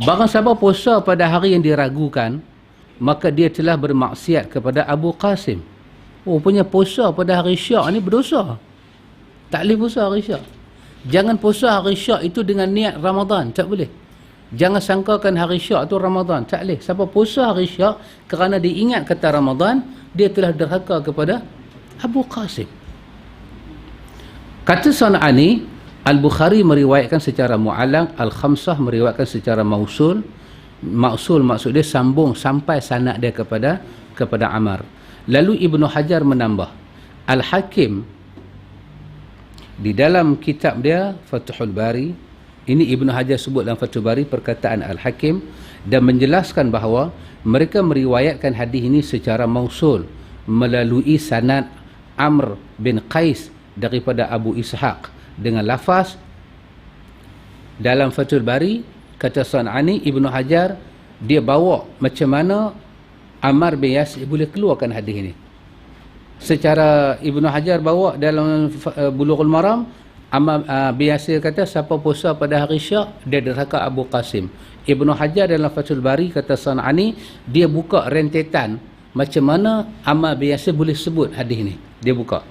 barang siapa puasa pada hari yang diragukan, maka dia telah bermaksiat kepada Abu Qasim. Oh, punya puasa pada hari Syak ni berdosa. Tak boleh puasa hari Syak. Jangan puasa hari Syak itu dengan niat Ramadan, tak boleh. Jangan sangkakan hari Syak itu Ramadan, tak boleh. Siapa puasa hari Syak kerana diingat kata Ramadan, dia telah derhaka kepada Abu Qasim. Kata San'ani, Al-Bukhari meriwayatkan secara mu'allaq, Al-Khamsah meriwayatkan secara mausul. Mausul maksud dia sambung sampai sanad dia kepada Ammar. Lalu Ibnu Hajar menambah, Al-Hakim di dalam kitab dia Fathul Bari, ini Ibnu Hajar sebut dalam Fathul Bari perkataan Al-Hakim, dan menjelaskan bahawa mereka meriwayatkan hadis ini secara mausul melalui sanad Amr bin Qais daripada Abu Ishaq dengan lafaz dalam Fathul Bari. Kata San'ani, Ibnu Hajar dia bawa macam mana Ammar bin Yasir boleh keluarkan hadis ini. Secara Ibnu Hajar bawa dalam Bulughul Maram, Ammar bin Yasir kata siapa puasa pada hari Syak, dia derhaka Abu Qasim. Ibnu Hajar dalam Fathul Bari kata San'ani, dia buka rentetan macam mana Ammar bin Yasir boleh sebut hadis ini. Dia buka,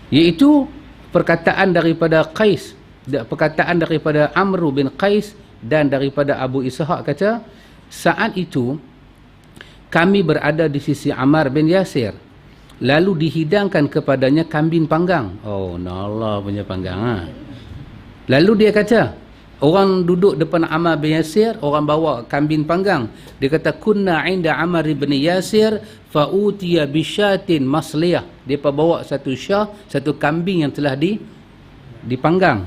iaitu perkataan daripada Qais, perkataan daripada Amr bin Qais dan daripada Abu Ishaq kata, saat itu kami berada di sisi Ammar bin Yasir, lalu dihidangkan kepadanya kambing panggang. Oh, Allah punya panggang. Lalu dia kata, orang duduk depan Ammar bin Yasir, orang bawa kambing panggang. Dia kata, kunna inda Ammar bin Yasir fa'utiya bisyatin masliyah. Dia bawa satu syah, satu kambing yang telah dipanggang.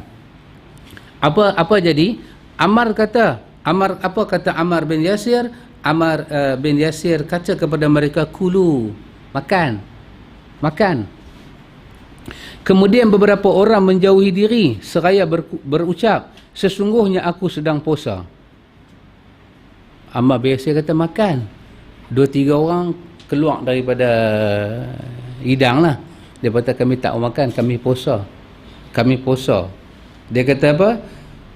Apa jadi? Ammar kata, apa kata Ammar bin Yasir? Ammar bin Yasir kata kepada mereka, kulu, makan. Kemudian beberapa orang menjauhi diri seraya berucap, sesungguhnya aku sedang puasa. Ammar bin Yasir kata, makan. 2-3 orang keluar daripada hidang lah. Dia kata, kami tak mau makan, kami puasa. Dia kata apa?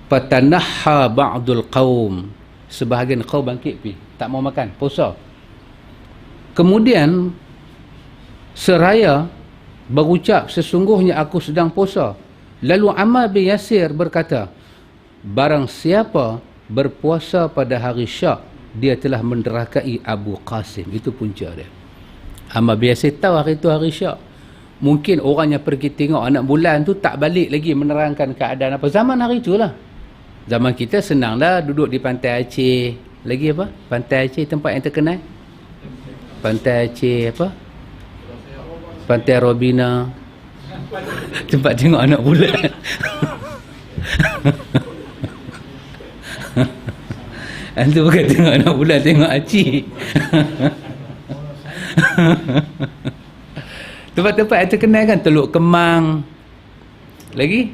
Fatanahha ba'dul qaum, sebahagian kaum bangkit pi, tak mau makan, puasa. Kemudian seraya berucap, sesungguhnya aku sedang puasa. Lalu Ammar bin Yasir berkata, barang siapa berpuasa pada hari Syak, dia telah menderhakai Abu Qasim. Itu punca dia. Ammar bin Yasir tahu hari itu hari Syak. Mungkin orang yang pergi tengok anak bulan tu tak balik lagi menerangkan keadaan apa. Zaman hari itulah. Zaman kita senanglah duduk di Pantai Aceh. Lagi apa? Pantai Aceh tempat yang terkenal. Pantai Aceh apa? Pantai Robina. Tempat tengok anak bulan. Antu bukan tengok anak bulan, tengok Acik. Tempat-tempat yang terkenal kan, Teluk Kemang. Lagi?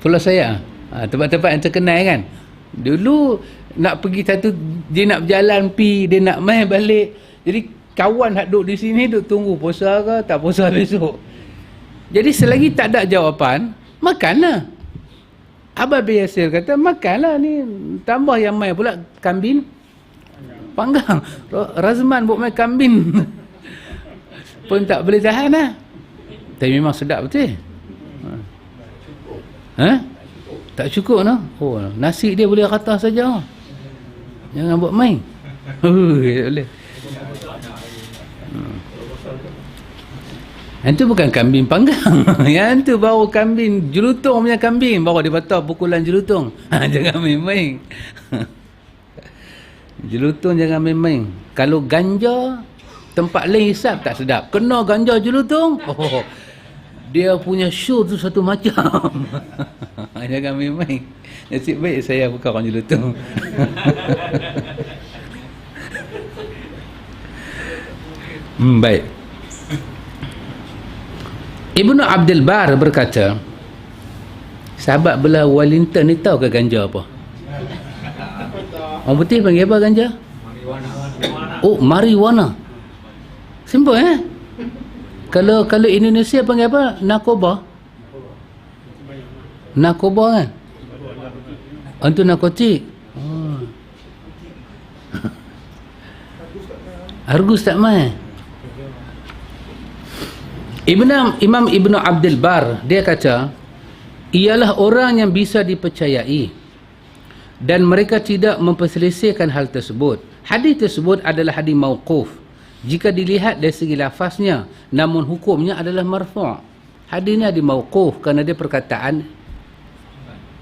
Pulau Sayak. Tempat-tempat yang terkenal kan. Dulu nak pergi satu, dia nak berjalan pi, dia nak main balik. Jadi kawan hak duduk di sini duduk tunggu puasa ke tak puasa besok. Jadi selagi tak ada jawapan, makanlah. Abang Yasir kata, makanlah ni. Tambah yang main pula kambing panggang. Razman buat main kambing pun tak boleh tahan lah. Tapi memang sedap betul. Tak cukup no? Oh, nasi dia boleh rata saja. Jangan buat main. Tak boleh. Yang tu bukan kambing panggang. Yang tu baru kambing jelutong punya kambing. Baru dia patah pukulan jelutong. Jangan main-main. Jelutong jangan main-main. Kalau ganja tempat lain hisap tak sedap. Kena ganja jelutong, dia punya show tu satu macam. Jangan main-main. Nasib baik saya bukan orang jelutong. Baik. Ibnu Abdul Bar berkata, sahabat belah Wellington ni tahu ke ganja apa? Orang putih panggil apa ganja? Oh, marijuana. Simple Kalau Indonesia panggil apa? Narkoba. Narkoba kan? Itu narkotik. Argus tak main. Imam Ibnu Abdul Bar dia kata, ialah orang yang bisa dipercayai dan mereka tidak memperselisihkan hal tersebut. Hadis tersebut adalah hadis mauquf jika dilihat dari segi lafaznya, namun hukumnya adalah marfu'. Hadis ni hadis mauquf kerana dia perkataan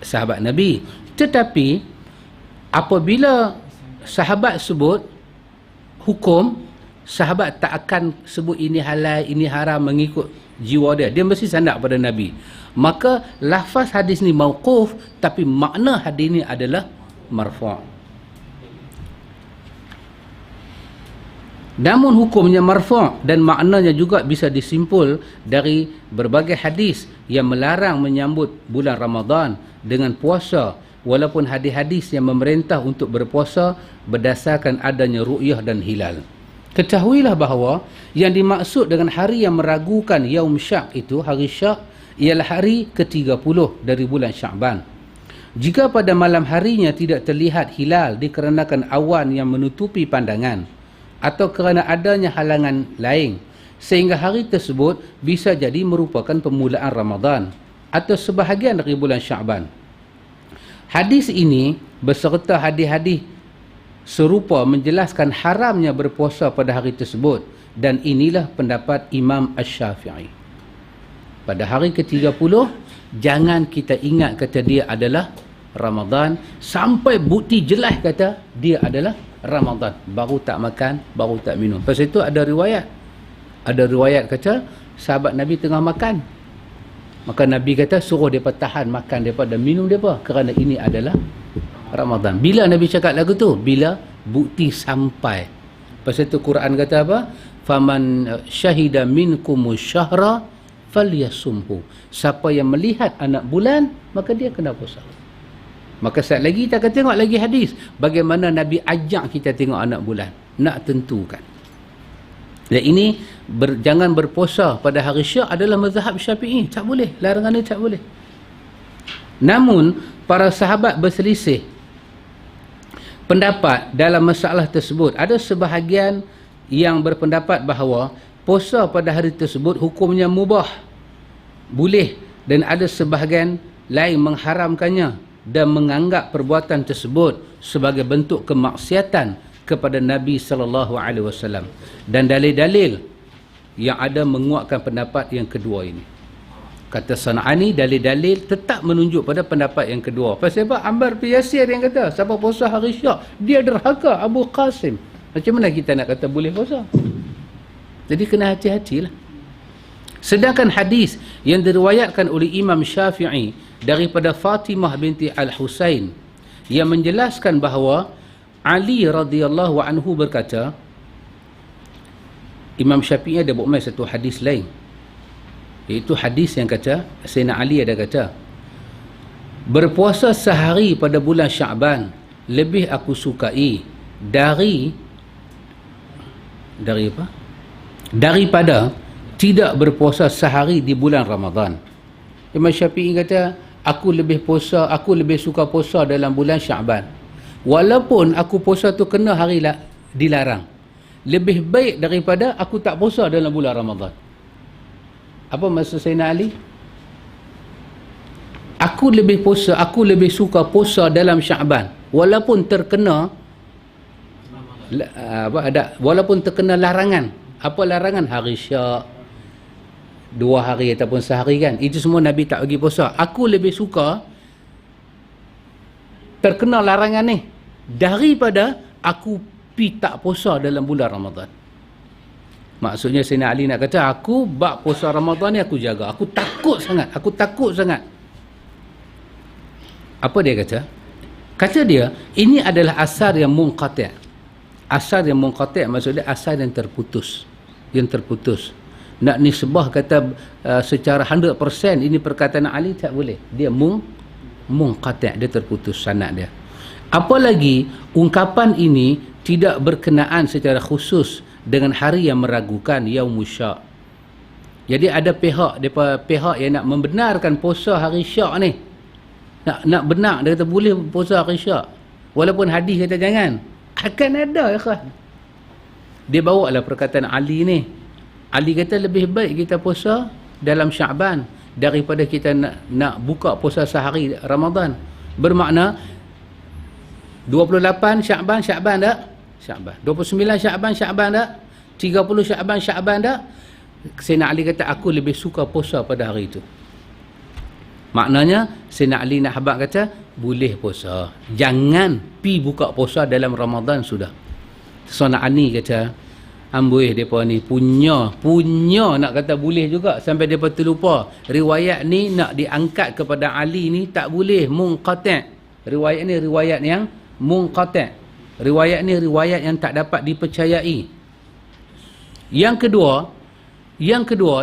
sahabat Nabi. Tetapi apabila sahabat sebut hukum, sahabat tak akan sebut ini halal, ini haram mengikut jiwa dia. Dia mesti sandak pada Nabi. Maka lafaz hadis ni mauquf, tapi makna hadis ni adalah marfu'. Namun hukumnya marfu' dan maknanya juga bisa disimpul dari berbagai hadis yang melarang menyambut bulan Ramadan dengan puasa, walaupun hadis-hadis yang memerintah untuk berpuasa berdasarkan adanya ru'yah dan hilal. Ketahuilah bahawa yang dimaksud dengan hari yang meragukan Yaum Syak itu, hari Syak, ialah hari ke-30 dari bulan Sya'ban. Jika pada malam harinya tidak terlihat hilal dikarenakan awan yang menutupi pandangan atau kerana adanya halangan lain, sehingga hari tersebut bisa jadi merupakan permulaan Ramadan atau sebahagian dari bulan Sya'ban. Hadis ini beserta hadis-hadis serupa menjelaskan haramnya berpuasa pada hari tersebut, dan inilah pendapat Imam Asy-Syafi'i. Pada hari ke-30 jangan kita ingat kata dia adalah Ramadan sampai bukti jelas kata dia adalah Ramadan, baru tak makan, baru tak minum. Pasal itu ada riwayat kata sahabat Nabi tengah makan, maka Nabi kata suruh mereka tahan makan mereka dan minum mereka kerana ini adalah Ramadan. Bila Nabi cakap lagu tu? Bila bukti sampai. Pasal itu Quran kata apa? Faman syahida minkumus syahra falyasumhu. Siapa yang melihat anak bulan, maka dia kena puasa. Maka saat lagi kita akan tengok lagi hadis bagaimana Nabi ajak kita tengok anak bulan, nak tentukan. Dan ini jangan berpuasa pada hari Syak adalah mazhab Syafi'i. Tak boleh, larangan ini tak boleh. Namun para sahabat berselisih pendapat dalam masalah tersebut. Ada sebahagian yang berpendapat bahawa puasa pada hari tersebut hukumnya mubah, boleh, dan ada sebahagian lain mengharamkannya dan menganggap perbuatan tersebut sebagai bentuk kemaksiatan kepada Nabi SAW. Dan dalil-dalil yang ada menguatkan pendapat yang kedua ini. Kata San'ani, dalil-dalil tetap menunjuk pada pendapat yang kedua. Pasal apa? Ammar bin Yasir yang kata siapa puasa hari Syak dia derhaka Abu Qasim. Macam mana kita nak kata boleh puasa? Jadi kena hati-hatilah. Sedangkan hadis yang diriwayatkan oleh Imam Syafi'i daripada Fatimah binti Al-Husain yang menjelaskan bahawa Ali radhiyallahu anhu berkata, Imam Syafi'i ada buat satu hadis lain, iaitu hadis yang kata Sayyidina Ali ada kata, berpuasa sehari pada bulan Sya'ban lebih aku sukai daripada tidak berpuasa sehari di bulan Ramadan. Imam Syafi'i kata, aku lebih suka puasa dalam bulan Sya'ban, walaupun aku puasa tu kena hari dilarang, lebih baik daripada aku tak puasa dalam bulan Ramadan. Apa maksud Sayyidina Ali? Aku lebih suka puasa dalam Sya'ban walaupun terkena larangan. Apa larangan? Hari Syak, 2 hari ataupun sehari kan, itu semua Nabi tak bagi puasa. Aku lebih suka terkena larangan ni daripada aku tak puasa dalam bulan Ramadan. Maksudnya Sayyidina Ali nak kata, aku bab puasa Ramadan ni aku jaga, aku takut sangat. Apa dia kata? Kata dia, ini adalah asar yang munqati'. Asar yang munqati' maksudnya asar yang terputus. Nak nisbah kata secara 100% ini perkataan Ali tak boleh. Dia munqati', dia terputus sanad dia. Apalagi ungkapan ini tidak berkenaan secara khusus dengan hari yang meragukan, Yaumus Syak. Jadi ada pihak yang nak membenarkan puasa hari Syak ni. Nak benar, dia kata boleh puasa hari Syak. Walaupun hadis kata jangan. Akan ada ya kan. Dia bawa lah perkataan Ali ni. Ali kata lebih baik kita puasa dalam Sya'ban daripada kita nak buka puasa sehari Ramadan. Bermakna 28 Sya'ban tak? Sya'ban. 29 Sya'ban tak? 30 Sya'ban tak? Sayyidina Ali kata aku lebih suka puasa pada hari itu. Maknanya Sayyidina Ali nak habaq kata boleh puasa, jangan pi buka puasa dalam Ramadan sudah. Sayyidina Ali kata amboi depa ni punya nak kata boleh juga sampai depa terlupa riwayat ni nak diangkat kepada Ali ni tak boleh, munqati'. Riwayat ni riwayat yang munqati'. Riwayat ni riwayat yang tak dapat dipercayai. Yang kedua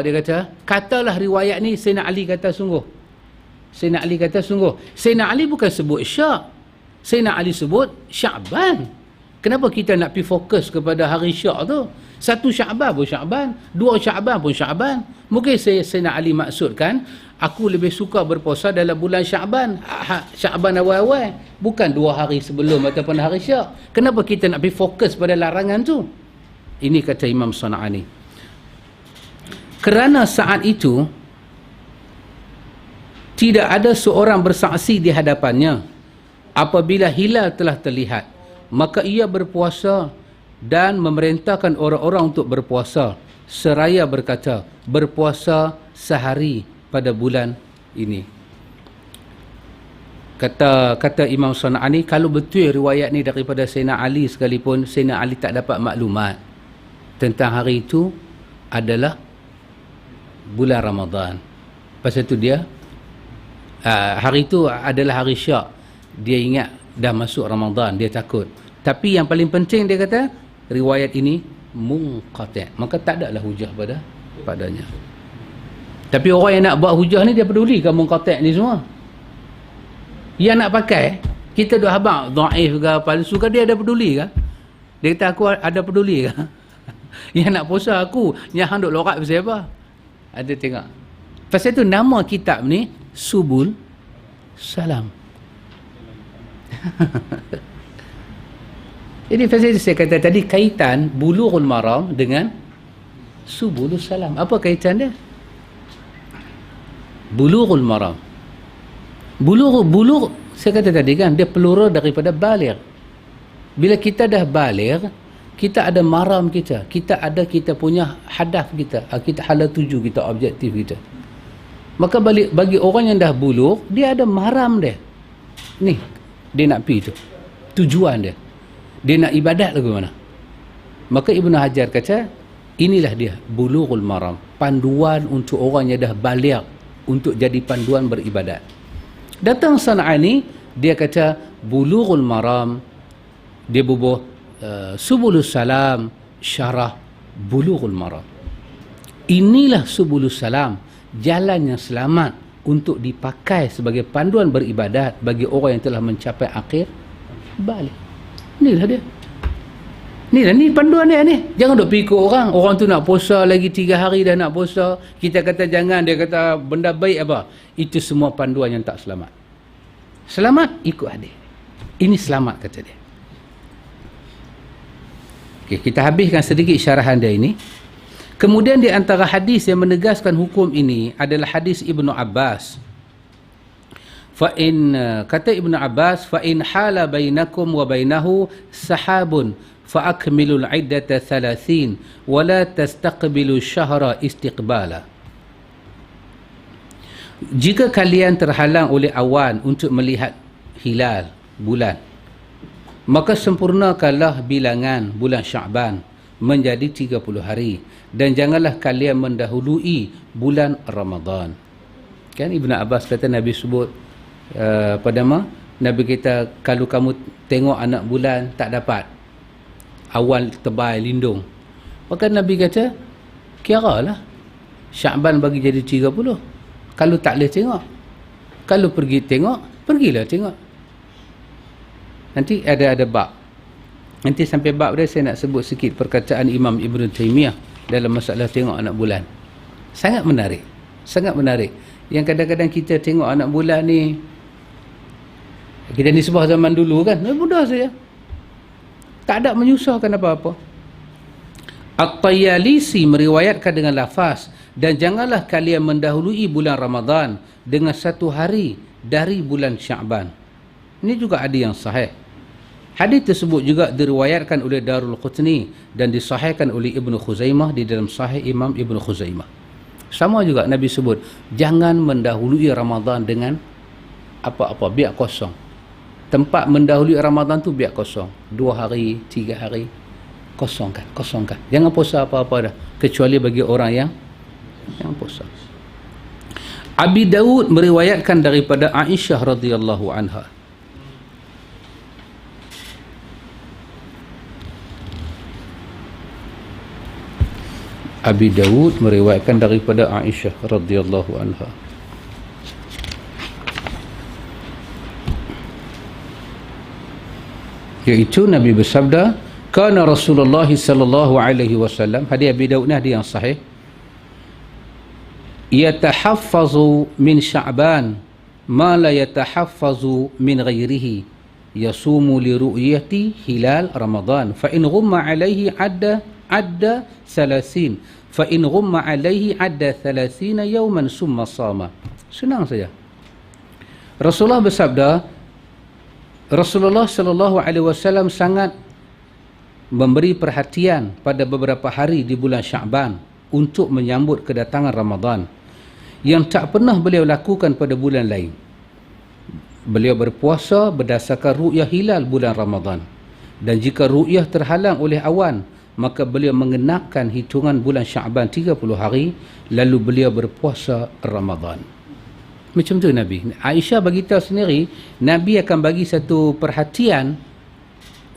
dia katalah riwayat ni Sayyidina Ali kata sungguh. Sayyidina Ali bukan sebut Syak. Sayyidina Ali sebut Sya'ban. Kenapa kita nak pergi fokus kepada hari Syak tu? 1 Sya'ban pun Sya'ban, 2 Sya'ban pun Sya'ban. Mungkin Sayyidina Ali maksudkan aku lebih suka berpuasa dalam bulan Sya'ban. Sya'ban awal-awal, bukan 2 hari sebelum ataupun hari Syak. Kenapa kita nak pergi fokus pada larangan tu? Ini kata Imam San'ani. Kerana saat itu tidak ada seorang bersaksi di hadapannya. Apabila hilal telah terlihat, maka ia berpuasa dan memerintahkan orang-orang untuk berpuasa seraya berkata, berpuasa sehari pada bulan ini. Kata Imam San'ani, kalau betul riwayat ni daripada Sayyidina Ali sekalipun, Sayyidina Ali tak dapat maklumat tentang hari itu adalah bulan Ramadan. Pasal itu dia hari itu adalah hari Syak. Dia ingat dah masuk Ramadan, dia takut. Tapi yang paling penting dia kata riwayat ini munqati', maka tak adalah hujah padanya. Tapi orang yang nak buat hujah ni dia peduli ke munqati' ni semua? Yang nak pakai kita dah habaq dhaif ke palsu ke, dia ada peduli ke? Dia kata aku ada peduli ke? Yang nak puasa aku, yang hang duk lorak pasal apa? Ada tengok. Pasal tu nama kitab ni Subul Salam. Jadi pasal itu saya kata tadi kaitan Bulughul Maram dengan Subul Salam. Apa kaitan dia? Bulughul Maram. Bulugh saya kata tadi kan, dia plural daripada baligh. Bila kita dah baligh, kita ada maram kita. Kita ada kita punya hadaf kita. Kita hala tuju kita, objektif kita. Maka bagi orang yang dah bulugh, dia ada maram dia. Ni, dia nak pergi tu. Tujuan dia. Dia nak ibadat lagu mana. Maka Ibnu Hajar kata, Inilah dia Bulughul Maram, panduan untuk orang yang dah baligh untuk jadi panduan beribadat. Datang San'ani, dia kata Bulughul Maram, dia bubuh Subulus Salam, syarah Bulughul Maram. Inilah Subulus Salam, jalan yang selamat untuk dipakai sebagai panduan beribadat bagi orang yang telah mencapai akhir balik. Inilah dia. Ni panduan dia ni. Jangan duk pikir orang. Orang tu nak puasa lagi 3 hari dah nak puasa. Kita kata jangan. Dia kata benda baik apa. Itu semua panduan yang tak selamat. Selamat ikut hadis. Ini selamat kata dia. Okay, kita habiskan sedikit syarahan dia ini. Kemudian di antara hadis yang menegaskan hukum ini adalah hadis Ibnu Abbas. Kata Ibnu Abbas, fa in hala bainakum wa bainahu sahabun fa akmilul iddata 30 wa la tastaqbilu syahra istiqbala. Jika kalian terhalang oleh awan untuk melihat hilal bulan, maka sempurnakanlah bilangan bulan Sya'ban menjadi 30 hari, dan janganlah kalian mendahului bulan Ramadan. Kan Ibnu Abbas kata Nabi sebut pada Nabi kita, kalau kamu tengok anak bulan tak dapat, awal tebal lindung, maka Nabi kata kiralah Sya'ban bagi jadi 30. Kalau tak boleh tengok, kalau pergi tengok, pergilah tengok. Nanti ada bab. Nanti sampai bab dia saya nak sebut sikit perkataan Imam Ibn Taymiyah dalam masalah tengok anak bulan. Sangat menarik. Sangat menarik. Yang kadang-kadang kita tengok anak bulan ni, kita ni sebuah zaman dulu kan, mudah saja. Tak ada menyusahkan apa-apa. At-Tayalisi meriwayatkan dengan lafaz, dan janganlah kalian mendahului bulan Ramadan dengan 1 hari dari bulan Sya'ban. Ini juga ada yang sahih. Hadis tersebut juga diriwayatkan oleh Darul Qutni dan disahihkan oleh Ibnu Khuzaimah di dalam Sahih Imam Ibnu Khuzaimah. Sama juga Nabi sebut, jangan mendahului Ramadan dengan apa-apa, biar kosong. Tempat mendahului Ramadan tu biar kosong. 2 hari, 3 hari, kosongkan. Jangan puasa apa-apa dah, kecuali bagi orang yang puasa. Abi Daud meriwayatkan daripada Aisyah radhiyallahu anha. Abi Daud meriwayatkan daripada Aisyah radhiyallahu anha. Iaitu Nabi bersabda, kana Rasulullah sallallahu alaihi wasallam, hadis Abi Daud ni hadis yang sahih, yatahaffazu min Sya'ban ma la yatahaffazu min ghairihi, yasumu li ru'yati hilal Ramadan, fa in ghumma alaihi adda 30, fa in ghumma alaihi adda 30 yawman summa sama. Senang saja. Rasulullah bersabda, Rasulullah sallallahu alaihi wasallam sangat memberi perhatian pada beberapa hari di bulan Sya'ban untuk menyambut kedatangan Ramadan yang tak pernah beliau lakukan pada bulan lain. Beliau berpuasa berdasarkan ru'yah hilal bulan Ramadan, dan jika ru'yah terhalang oleh awan, maka beliau mengenapkan hitungan bulan Sya'ban 30 hari, lalu beliau berpuasa Ramadan. Macam tu Nabi. Aisyah bagi tahu sendiri, Nabi akan bagi satu perhatian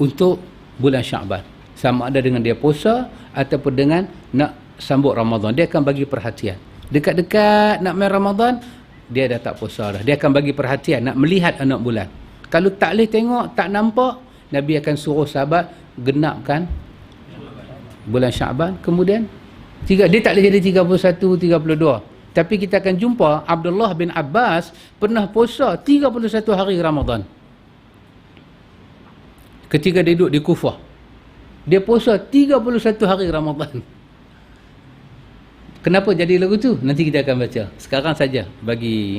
untuk bulan Sya'ban, sama ada dengan dia puasa ataupun dengan nak sambut Ramadan. Dia akan bagi perhatian. Dekat-dekat nak main Ramadan, dia dah tak puasa dah. Dia akan bagi perhatian nak melihat anak bulan. Kalau tak boleh tengok, tak nampak, Nabi akan suruh sahabat genapkan bulan Sya'ban. Kemudian dia tak boleh jadi 31, 32. Tapi kita akan jumpa Abdullah bin Abbas pernah puasa 31 hari Ramadan. Ketika dia duduk di Kufah, dia puasa 31 hari Ramadan. Kenapa jadi lagu tu? Nanti kita akan baca. Sekarang saja bagi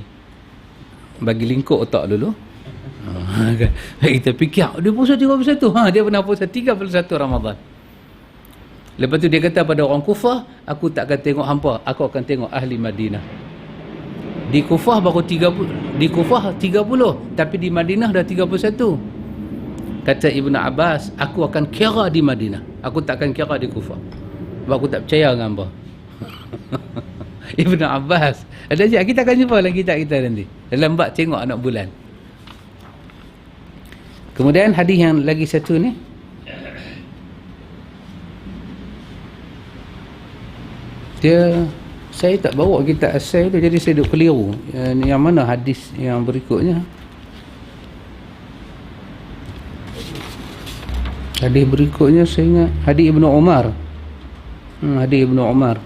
lingkup otak dulu. Kita fikir dia puasa 31. Dia pernah puasa 31 Ramadan. Lepas tu dia kata pada orang Kufah, aku tak akan tengok hampa, aku akan tengok ahli Madinah. Di Kufah baru 30, tapi di Madinah dah 31. Kata Ibnu Abbas, aku akan kira di Madinah, aku tak akan kira di Kufah. Sebab aku tak percaya dengan hangpa. Ibnu Abbas. Ada je, kita akan jumpa dalam kitab kita nanti. Dalam bab tengok anak bulan. Kemudian hadis yang lagi satu ni. Saya tak bawa kitab asal tu, jadi saya duk keliru. Yang mana hadis yang berikutnya? Hadis berikutnya saya ingat hadis Ibnu Umar. Hadis Ibnu Umar.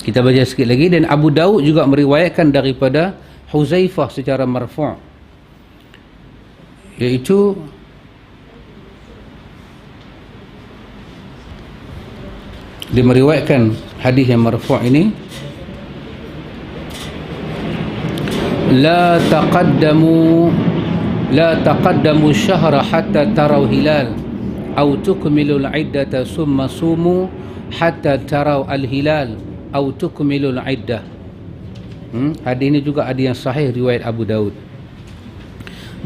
Kita baca sikit lagi. Dan Abu Daud juga meriwayatkan daripada Huzaifah secara marfu', iaitu dia meriwayatkan hadis yang marfu' ini, la taqaddamu syahra hatta taraw hilal aw tukmilul iddata summa sumu hatta taraw al hilal aw tukmilul iddah. Hadis ini juga ada yang sahih riwayat Abu Daud.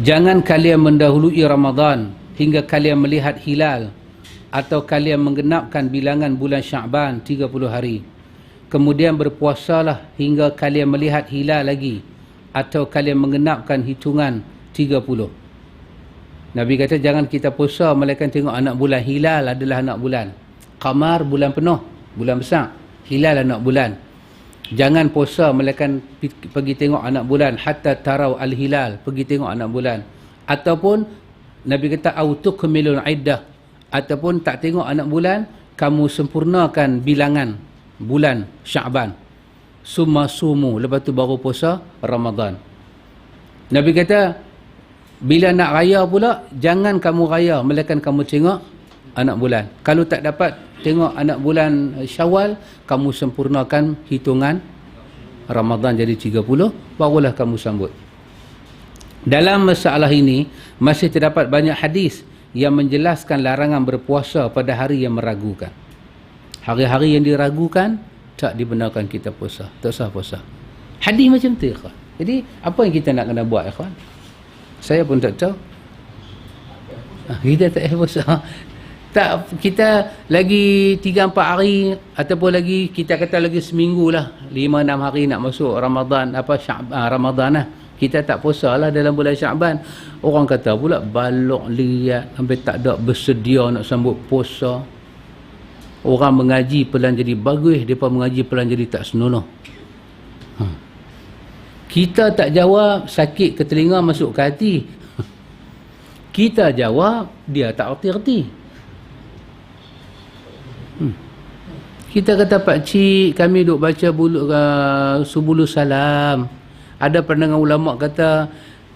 Jangan kalian mendahului Ramadan hingga kalian melihat hilal, atau kalian menggenapkan bilangan bulan Sya'ban 30 hari. Kemudian berpuasalah hingga kalian melihat hilal lagi, atau kalian menggenapkan hitungan 30. Nabi kata jangan kita puasa melainkan tengok anak bulan. Hilal adalah anak bulan. Qamar bulan penuh, bulan besar. Hilal anak bulan. Jangan puasa melainkan pergi tengok anak bulan. Hatta taraw al-hilal, pergi tengok anak bulan. Ataupun Nabi kata autukmilul iddah, ataupun tak tengok anak bulan, kamu sempurnakan bilangan bulan Sya'ban. Summa sumu, lepas tu baru puasa Ramadan. Nabi kata bila nak raya pula, jangan kamu raya melainkan kamu tengok anak bulan. Kalau tak dapat tengok anak bulan Syawal, kamu sempurnakan hitungan Ramadan jadi 30, barulah kamu sambut. Dalam masalah ini masih terdapat banyak hadis yang menjelaskan larangan berpuasa pada hari yang meragukan. Hari-hari yang diragukan tak dibenarkan kita puasa, tak sah puasa. Hadis macam tu, ikhwan. Jadi apa yang kita nak kena buat, ikhwan? Saya pun tak tahu. Kita tak puasa. Tak, kita lagi 3-4 hari ataupun lagi kita kata lagi seminggu lah, 5-6 hari nak masuk Ramadan, Ramadan lah. Kita tak puasa lah dalam bulan Sya'ban. Orang kata pula balok liat sampai tak ada bersedia nak sambut puasa. Orang mengaji pelan jadi bagus, mereka mengaji pelan jadi tak senonoh. Kita tak jawab, sakit ke telinga masuk ke hati. Kita jawab, dia tak erti-erti. Kita kata pakcik, kami duk baca Subulus Salam. Ada pandangan ulama kata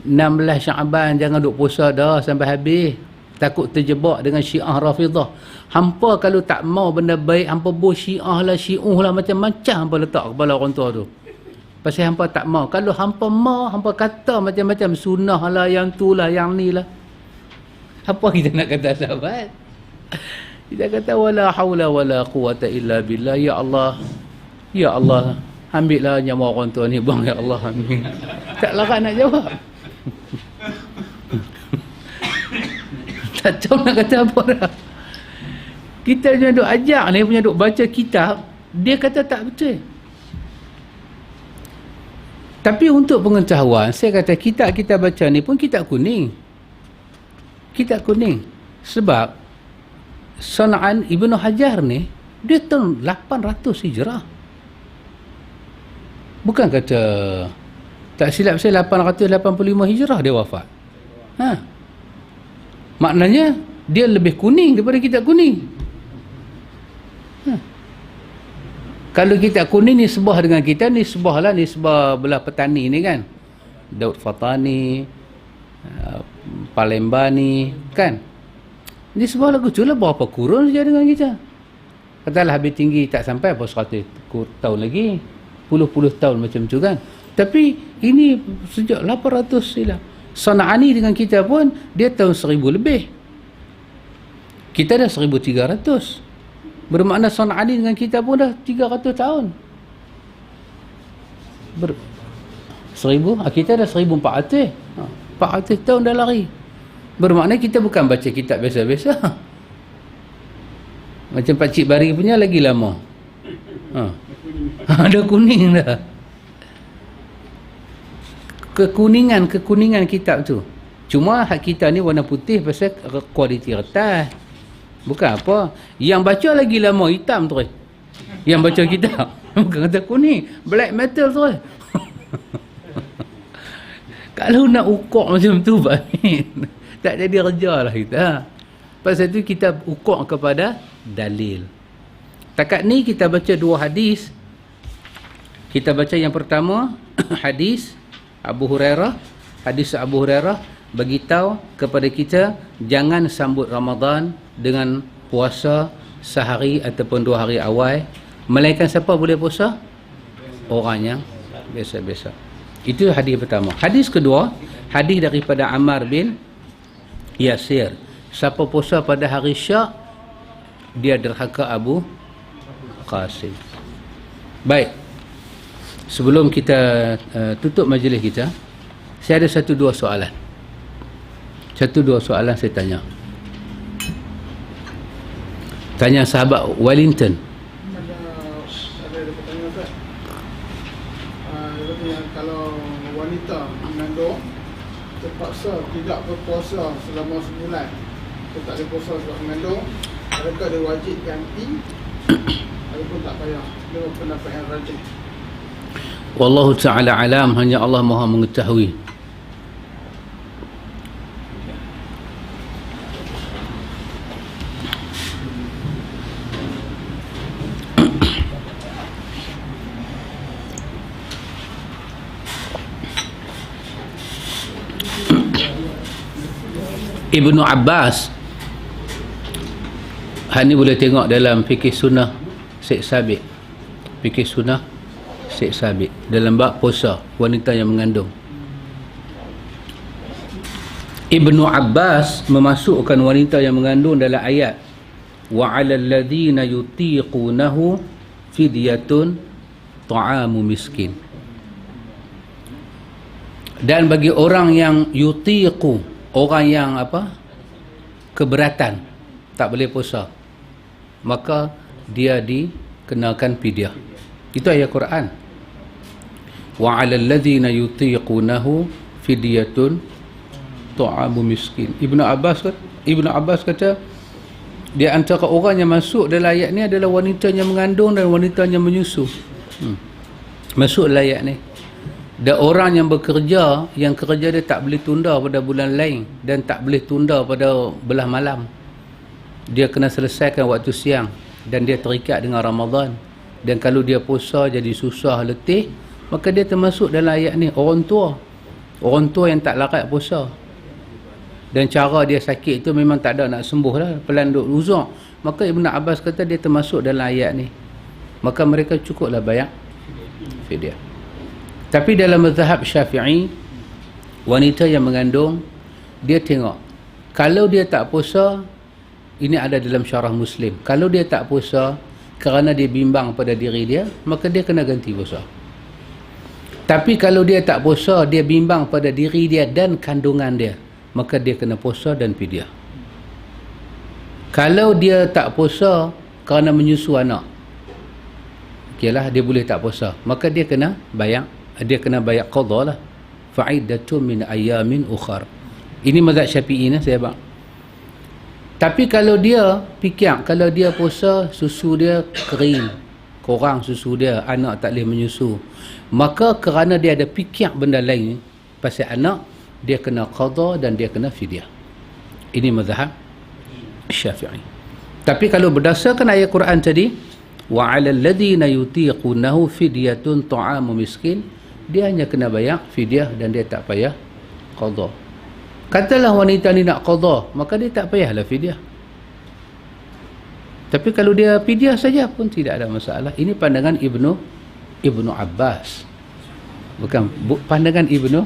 16 Sya'ban jangan duk puasa dah sampai habis, takut terjebak dengan Syiah Rafidah. Hampa kalau tak mau benda baik, hampa Syiah lah, Syi'uh lah, macam-macam hampa letak kepala orang tua tu. Pasal hampa tak mau. Kalau hampa mau, hampa kata macam-macam, sunnah lah, yang tu lah, yang ni lah. Apa kita nak kata, sahabat? Kita kata wala haula wala quwata illa billah. Ya Allah, ya Allah, ambillah nyawa orang tua ni bang, ya Allah, amin. Tak larat nak jawab. Tak tahu nak kata apa dah. Kita punya duk ajak ni, punya duk baca kitab, dia kata tak betul. Tapi untuk pengetahuan, saya kata kitab kita baca ni pun kitab kuning. Kitab kuning. Sebab Sana'an Ibnu Hajar ni, dia tahun 800 Hijrah. Bukan kata, tak silap saya 885 Hijrah dia wafat. Maknanya dia lebih kuning daripada kitab kuning. Kalau kitab kuning ni sebah dengan kita, ni sebah lah, ni sebah belah petani ni kan, Daud Fatani, Palembani kan, ni sebah lagu tu lah, berapa kurun saja dengan kita. Katalah habis tinggi tak sampai apa 100 tahun lagi, puluh-puluh tahun macam tu kan. Tapi ini sejak 800 silam. Sana'ani dengan kita pun dia tahun 1000 lebih, kita dah 1300. Bermakna Sana'ani dengan kita pun dah 300 tahun. 1000, kita dah 1400. 400 tahun dah lari. Bermakna kita bukan baca kitab biasa-biasa. Macam Pakcik Bari punya lagi lama. Ada kuning dah. Kekuningan kitab tu. Cuma hak kita ni warna putih pasal kualiti kertas. Bukan apa. Yang baca lagi lama hitam tu. Yang baca kitab. Bukan kata kuning. Black metal tu. Kalau nak ukur macam tu, tak jadi kerja lah kita. Pasal tu kita ukur kepada dalil. Takat ni kita baca dua hadis. Kita baca yang pertama, hadis Abu Hurairah. Hadis Abu Hurairah beritahu kepada kita jangan sambut Ramadan dengan puasa sehari ataupun 2 hari awal. Melainkan siapa boleh puasa? Orang yang biasa-biasa. Itu hadis pertama. Hadis kedua, hadis daripada Ammar bin Yasir. Siapa puasa pada hari Syak, dia derhaka Abu Qasim. Baik. Sebelum kita tutup majlis kita, saya ada 1-2 soalan. 1-2 soalan saya tanya. Tanya sahabat Wellington. Kalau wanita mengandung terpaksa tidak berpuasa selama sebulan, dia tak boleh puasa sebab mengandung, adakah dia wajib ganti ataupun tak payah? Dia pendapat yang rajih. Wallahu ta'ala alam, hanya Allah Maha mengetahui. Ibnu Abbas, ni boleh tengok dalam fikih sunnah Syekh Sabit. Fikih sunnah Syekh Sabit dalam bab puasa wanita yang mengandung. Ibnu Abbas memasukkan wanita yang mengandung dalam ayat wa 'alal ladzina yutiqunahu fidyatun ta'amu miskin. Dan bagi orang yang yutiqu, orang yang apa? Keberatan, tak boleh puasa, maka dia dikenakan fidyah. Itu ayat Quran. Wa 'alal ladzina yutiqunahu fidyatun ta'amu miskin. Ibnu Abbas kata di antara orang yang masuk dalam ayat ni adalah wanita yang mengandung dan wanita yang menyusu. Masuk dalam ayat ni. Dan orang yang bekerja, yang kerja dia tak boleh tunda pada bulan lain dan tak boleh tunda pada belah malam. Dia kena selesaikan waktu siang dan dia terikat dengan Ramadan. Dan kalau dia puasa jadi susah, letih, maka dia termasuk dalam ayat ni. Orang tua yang tak larat puasa. Dan cara dia sakit tu memang tak ada nak sembuh lah, pelan duk uzur. Maka Ibn Abbas kata dia termasuk dalam ayat ni. Maka mereka cukuplah bayar fidyah. Tapi dalam mazhab Syafi'i, wanita yang mengandung, dia tengok, kalau dia tak puasa, ini ada dalam syarah Muslim, kalau dia tak puasa kerana dia bimbang pada diri dia, maka dia kena ganti puasa. Tapi kalau dia tak puasa, dia bimbang pada diri dia dan kandungan dia, maka dia kena puasa dan fidyah. Kalau dia tak puasa kerana menyusu anak, okeylah, dia boleh tak puasa, maka dia kena bayar qadha lah. Fa'iddatun min ayamin ukhar. Ini mazhab Syafi'i ni saya bang. Tapi kalau dia fikir, kalau dia puasa susu dia kering, kurang susu dia, anak tak boleh menyusu, maka kerana dia ada fikir benda lain pasal anak, dia kena qadha dan dia kena fidyah. Ini mazhab Syafi'i. Tapi kalau berdasarkan ayat Quran tadi, wa 'alal ladzina yutiqunahu fidyatun ta'amu miskin, dia hanya kena bayar fidyah dan dia tak payah qadha. Katalah wanita ni nak qadha, maka dia tak payahlah fidyah. Tapi kalau dia fidyah saja pun tidak ada masalah. Ini pandangan Ibnu Abbas. Bukan pandangan Ibnu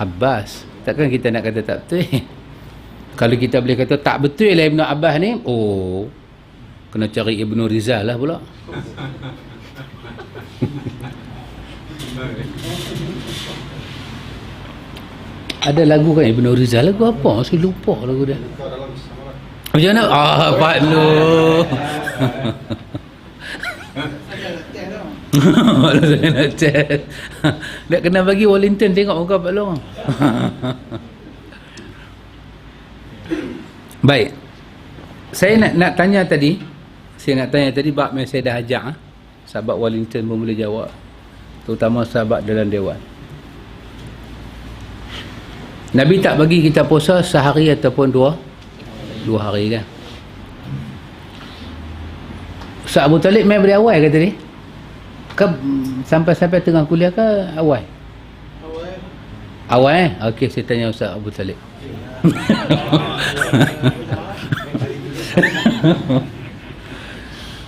Abbas. Takkan kita nak kata tak betul? Kalau kita boleh kata tak betul lah Ibnu Abbas ni, oh, kena cari Ibnu Rizal lah pula. Ada lagu kan Ibnu Rizal, lagu apa? Saya lupa lagu dia. Macam mana? Pak Nur. Saya nak test tau. Kalau saya nak test. Nak kena bagi Wellington tengok muka Pak Long. Baik. Saya nak tanya tadi. Bab yang saya dah ajak. Sahabat Wellington pun boleh jawab. Terutama sahabat dalam dewan. Nabi tak bagi kita puasa sehari ataupun dua hari kan. Ustaz Abu Talib main dari awal ke tadi? Ke sampai tengah kuliah ke awal? Awal Okey, saya tanya Ustaz Abu Talib.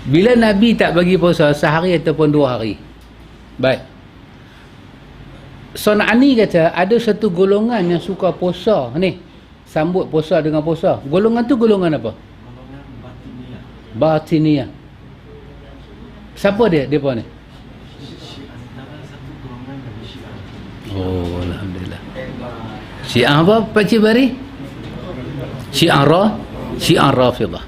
Bila Nabi tak bagi puasa sehari ataupun 2 hari. Baik. Son'ani kata ada satu golongan yang suka puasa ni. Sambut puasa dengan puasa. Golongan tu golongan apa? Golongan batiniyah. Batiniyah. Siapa dia? Depa ni? Antara satu golongan dari Syiah. Oh, alhamdulillah. Syiah apa Pak Cik Bari? Syiah Rafidah.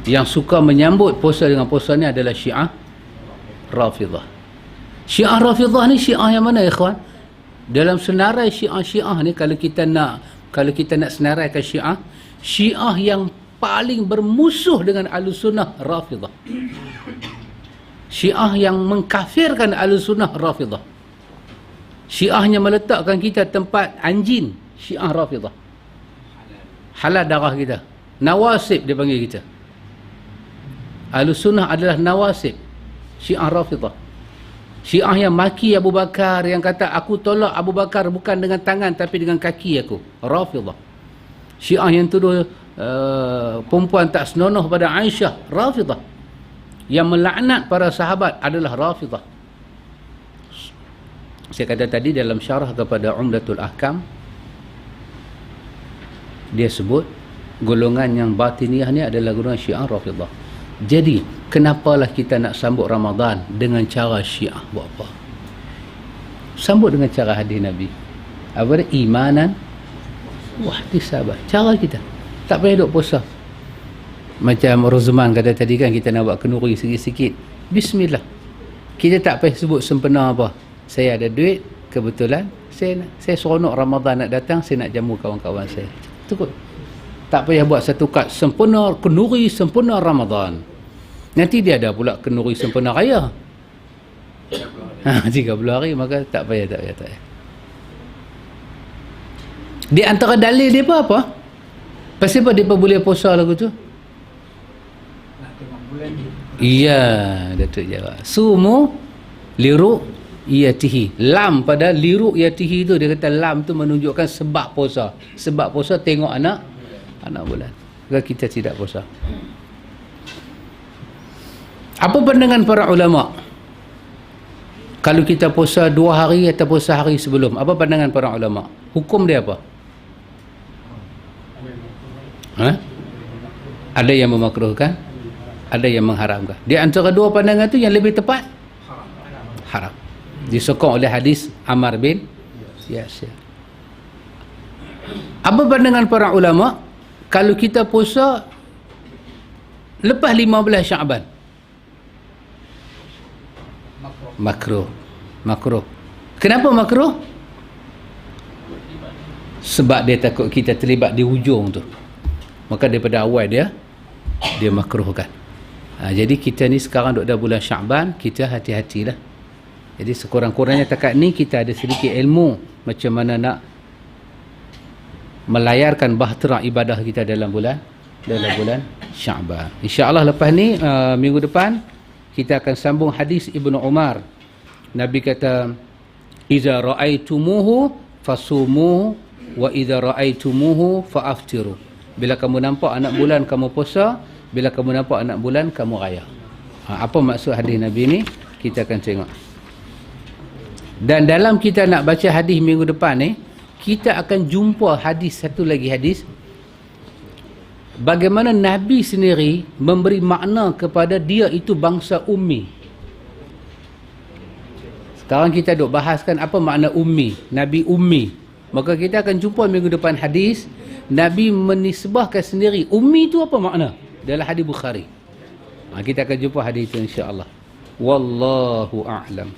Yang suka menyambut puasa dengan puasa ni adalah Syiah Rafidah. Syiah Rafidah ni Syiah yang mana ikhwan? Dalam senarai Syiah ni kalau kita nak senaraikan Syiah yang paling bermusuh dengan Ahlussunnah Rafidah. Syiah yang mengkafirkan Ahlussunnah Rafidah. Syiahnya meletakkan kita tempat anjing, Syiah Rafidah. Halal darah kita. Nawasib dia panggil kita. Ahlussunnah adalah nawasib, Syiah Rafidah. Syiah yang maki Abu Bakar, yang kata aku tolak Abu Bakar bukan dengan tangan tapi dengan kaki aku, Rafidah. Syiah yang tuduh perempuan tak senonoh pada Aisyah, Rafidah. Yang melaknat para sahabat adalah Rafidah. Saya kata tadi dalam syarah kepada Umdatul Ahkam, dia sebut golongan yang batiniyah ni adalah golongan Syiah Rafidah. Jadi kenapalah kita nak sambut Ramadan dengan cara Syiah? Buat apa? Sambut dengan cara hadis Nabi. Apa dia? Imanan wahtisaban. Cara kita. Tak payah duk puasa. Macam Rozman kata tadi kan, kita nak buat kenduri sikit-sikit. Bismillah. Kita tak payah sebut sempena apa. Saya ada duit, kebetulan saya seronok Ramadan nak datang, saya nak jamu kawan-kawan saya. Cukup. Tak payah buat satu kad sempena kenduri sempena Ramadan. Nanti dia ada pula kenduri sempena raya. 30 hari, maka tak payah. Di antara dalil dia apa? Pasal apa dia boleh puasa lagu tu? Nak tengok bulan ni. Iya, Datuk jawab. Sumu liru yatihi. Lam pada liru yatihi tu, dia kata lam tu menunjukkan sebab puasa. Sebab puasa tengok anak bulan. Maka kita tidak puasa. Apa pandangan para ulama? Kalau kita puasa 2 hari ataupun sehari sebelum, apa pandangan para ulama? Hukum dia apa? Ada yang memakruhkan, ada yang mengharamkan. Di antara dua pandangan tu yang lebih tepat haram. Disokong oleh hadis Ammar bin Yasir. Apa pandangan para ulama kalau kita puasa lepas 15 Syaban? Makruh. Kenapa makruh? Sebab dia takut kita terlibat di hujung tu. Maka daripada awal dia makruhkan. Jadi kita ni sekarang duduk dah bulan Syaban, kita hati-hatilah. Jadi sekurang-kurangnya takat ni kita ada sedikit ilmu macam mana nak melayarkan bahtera ibadah kita dalam bulan Syaban. InsyaAllah lepas ni minggu depan kita akan sambung hadis Ibnu Umar. Nabi kata, "Iza ra'aitumuhu fasumuhu wa iza ra'aitumuhu fa'aftiru." Bila kamu nampak anak bulan kamu puasa, bila kamu nampak anak bulan kamu raya. Apa maksud hadis Nabi ni? Kita akan tengok. Dan dalam kita nak baca hadis minggu depan ni, kita akan jumpa satu lagi hadis bagaimana Nabi sendiri memberi makna kepada dia itu bangsa ummi. Sekarang kita duk bahaskan apa makna ummi, Nabi ummi. Maka kita akan jumpa minggu depan hadis Nabi menisbahkan sendiri. Ummi itu apa makna? Dalam hadis Bukhari. Kita akan jumpa hadis itu insya-Allah. Wallahu a'lam.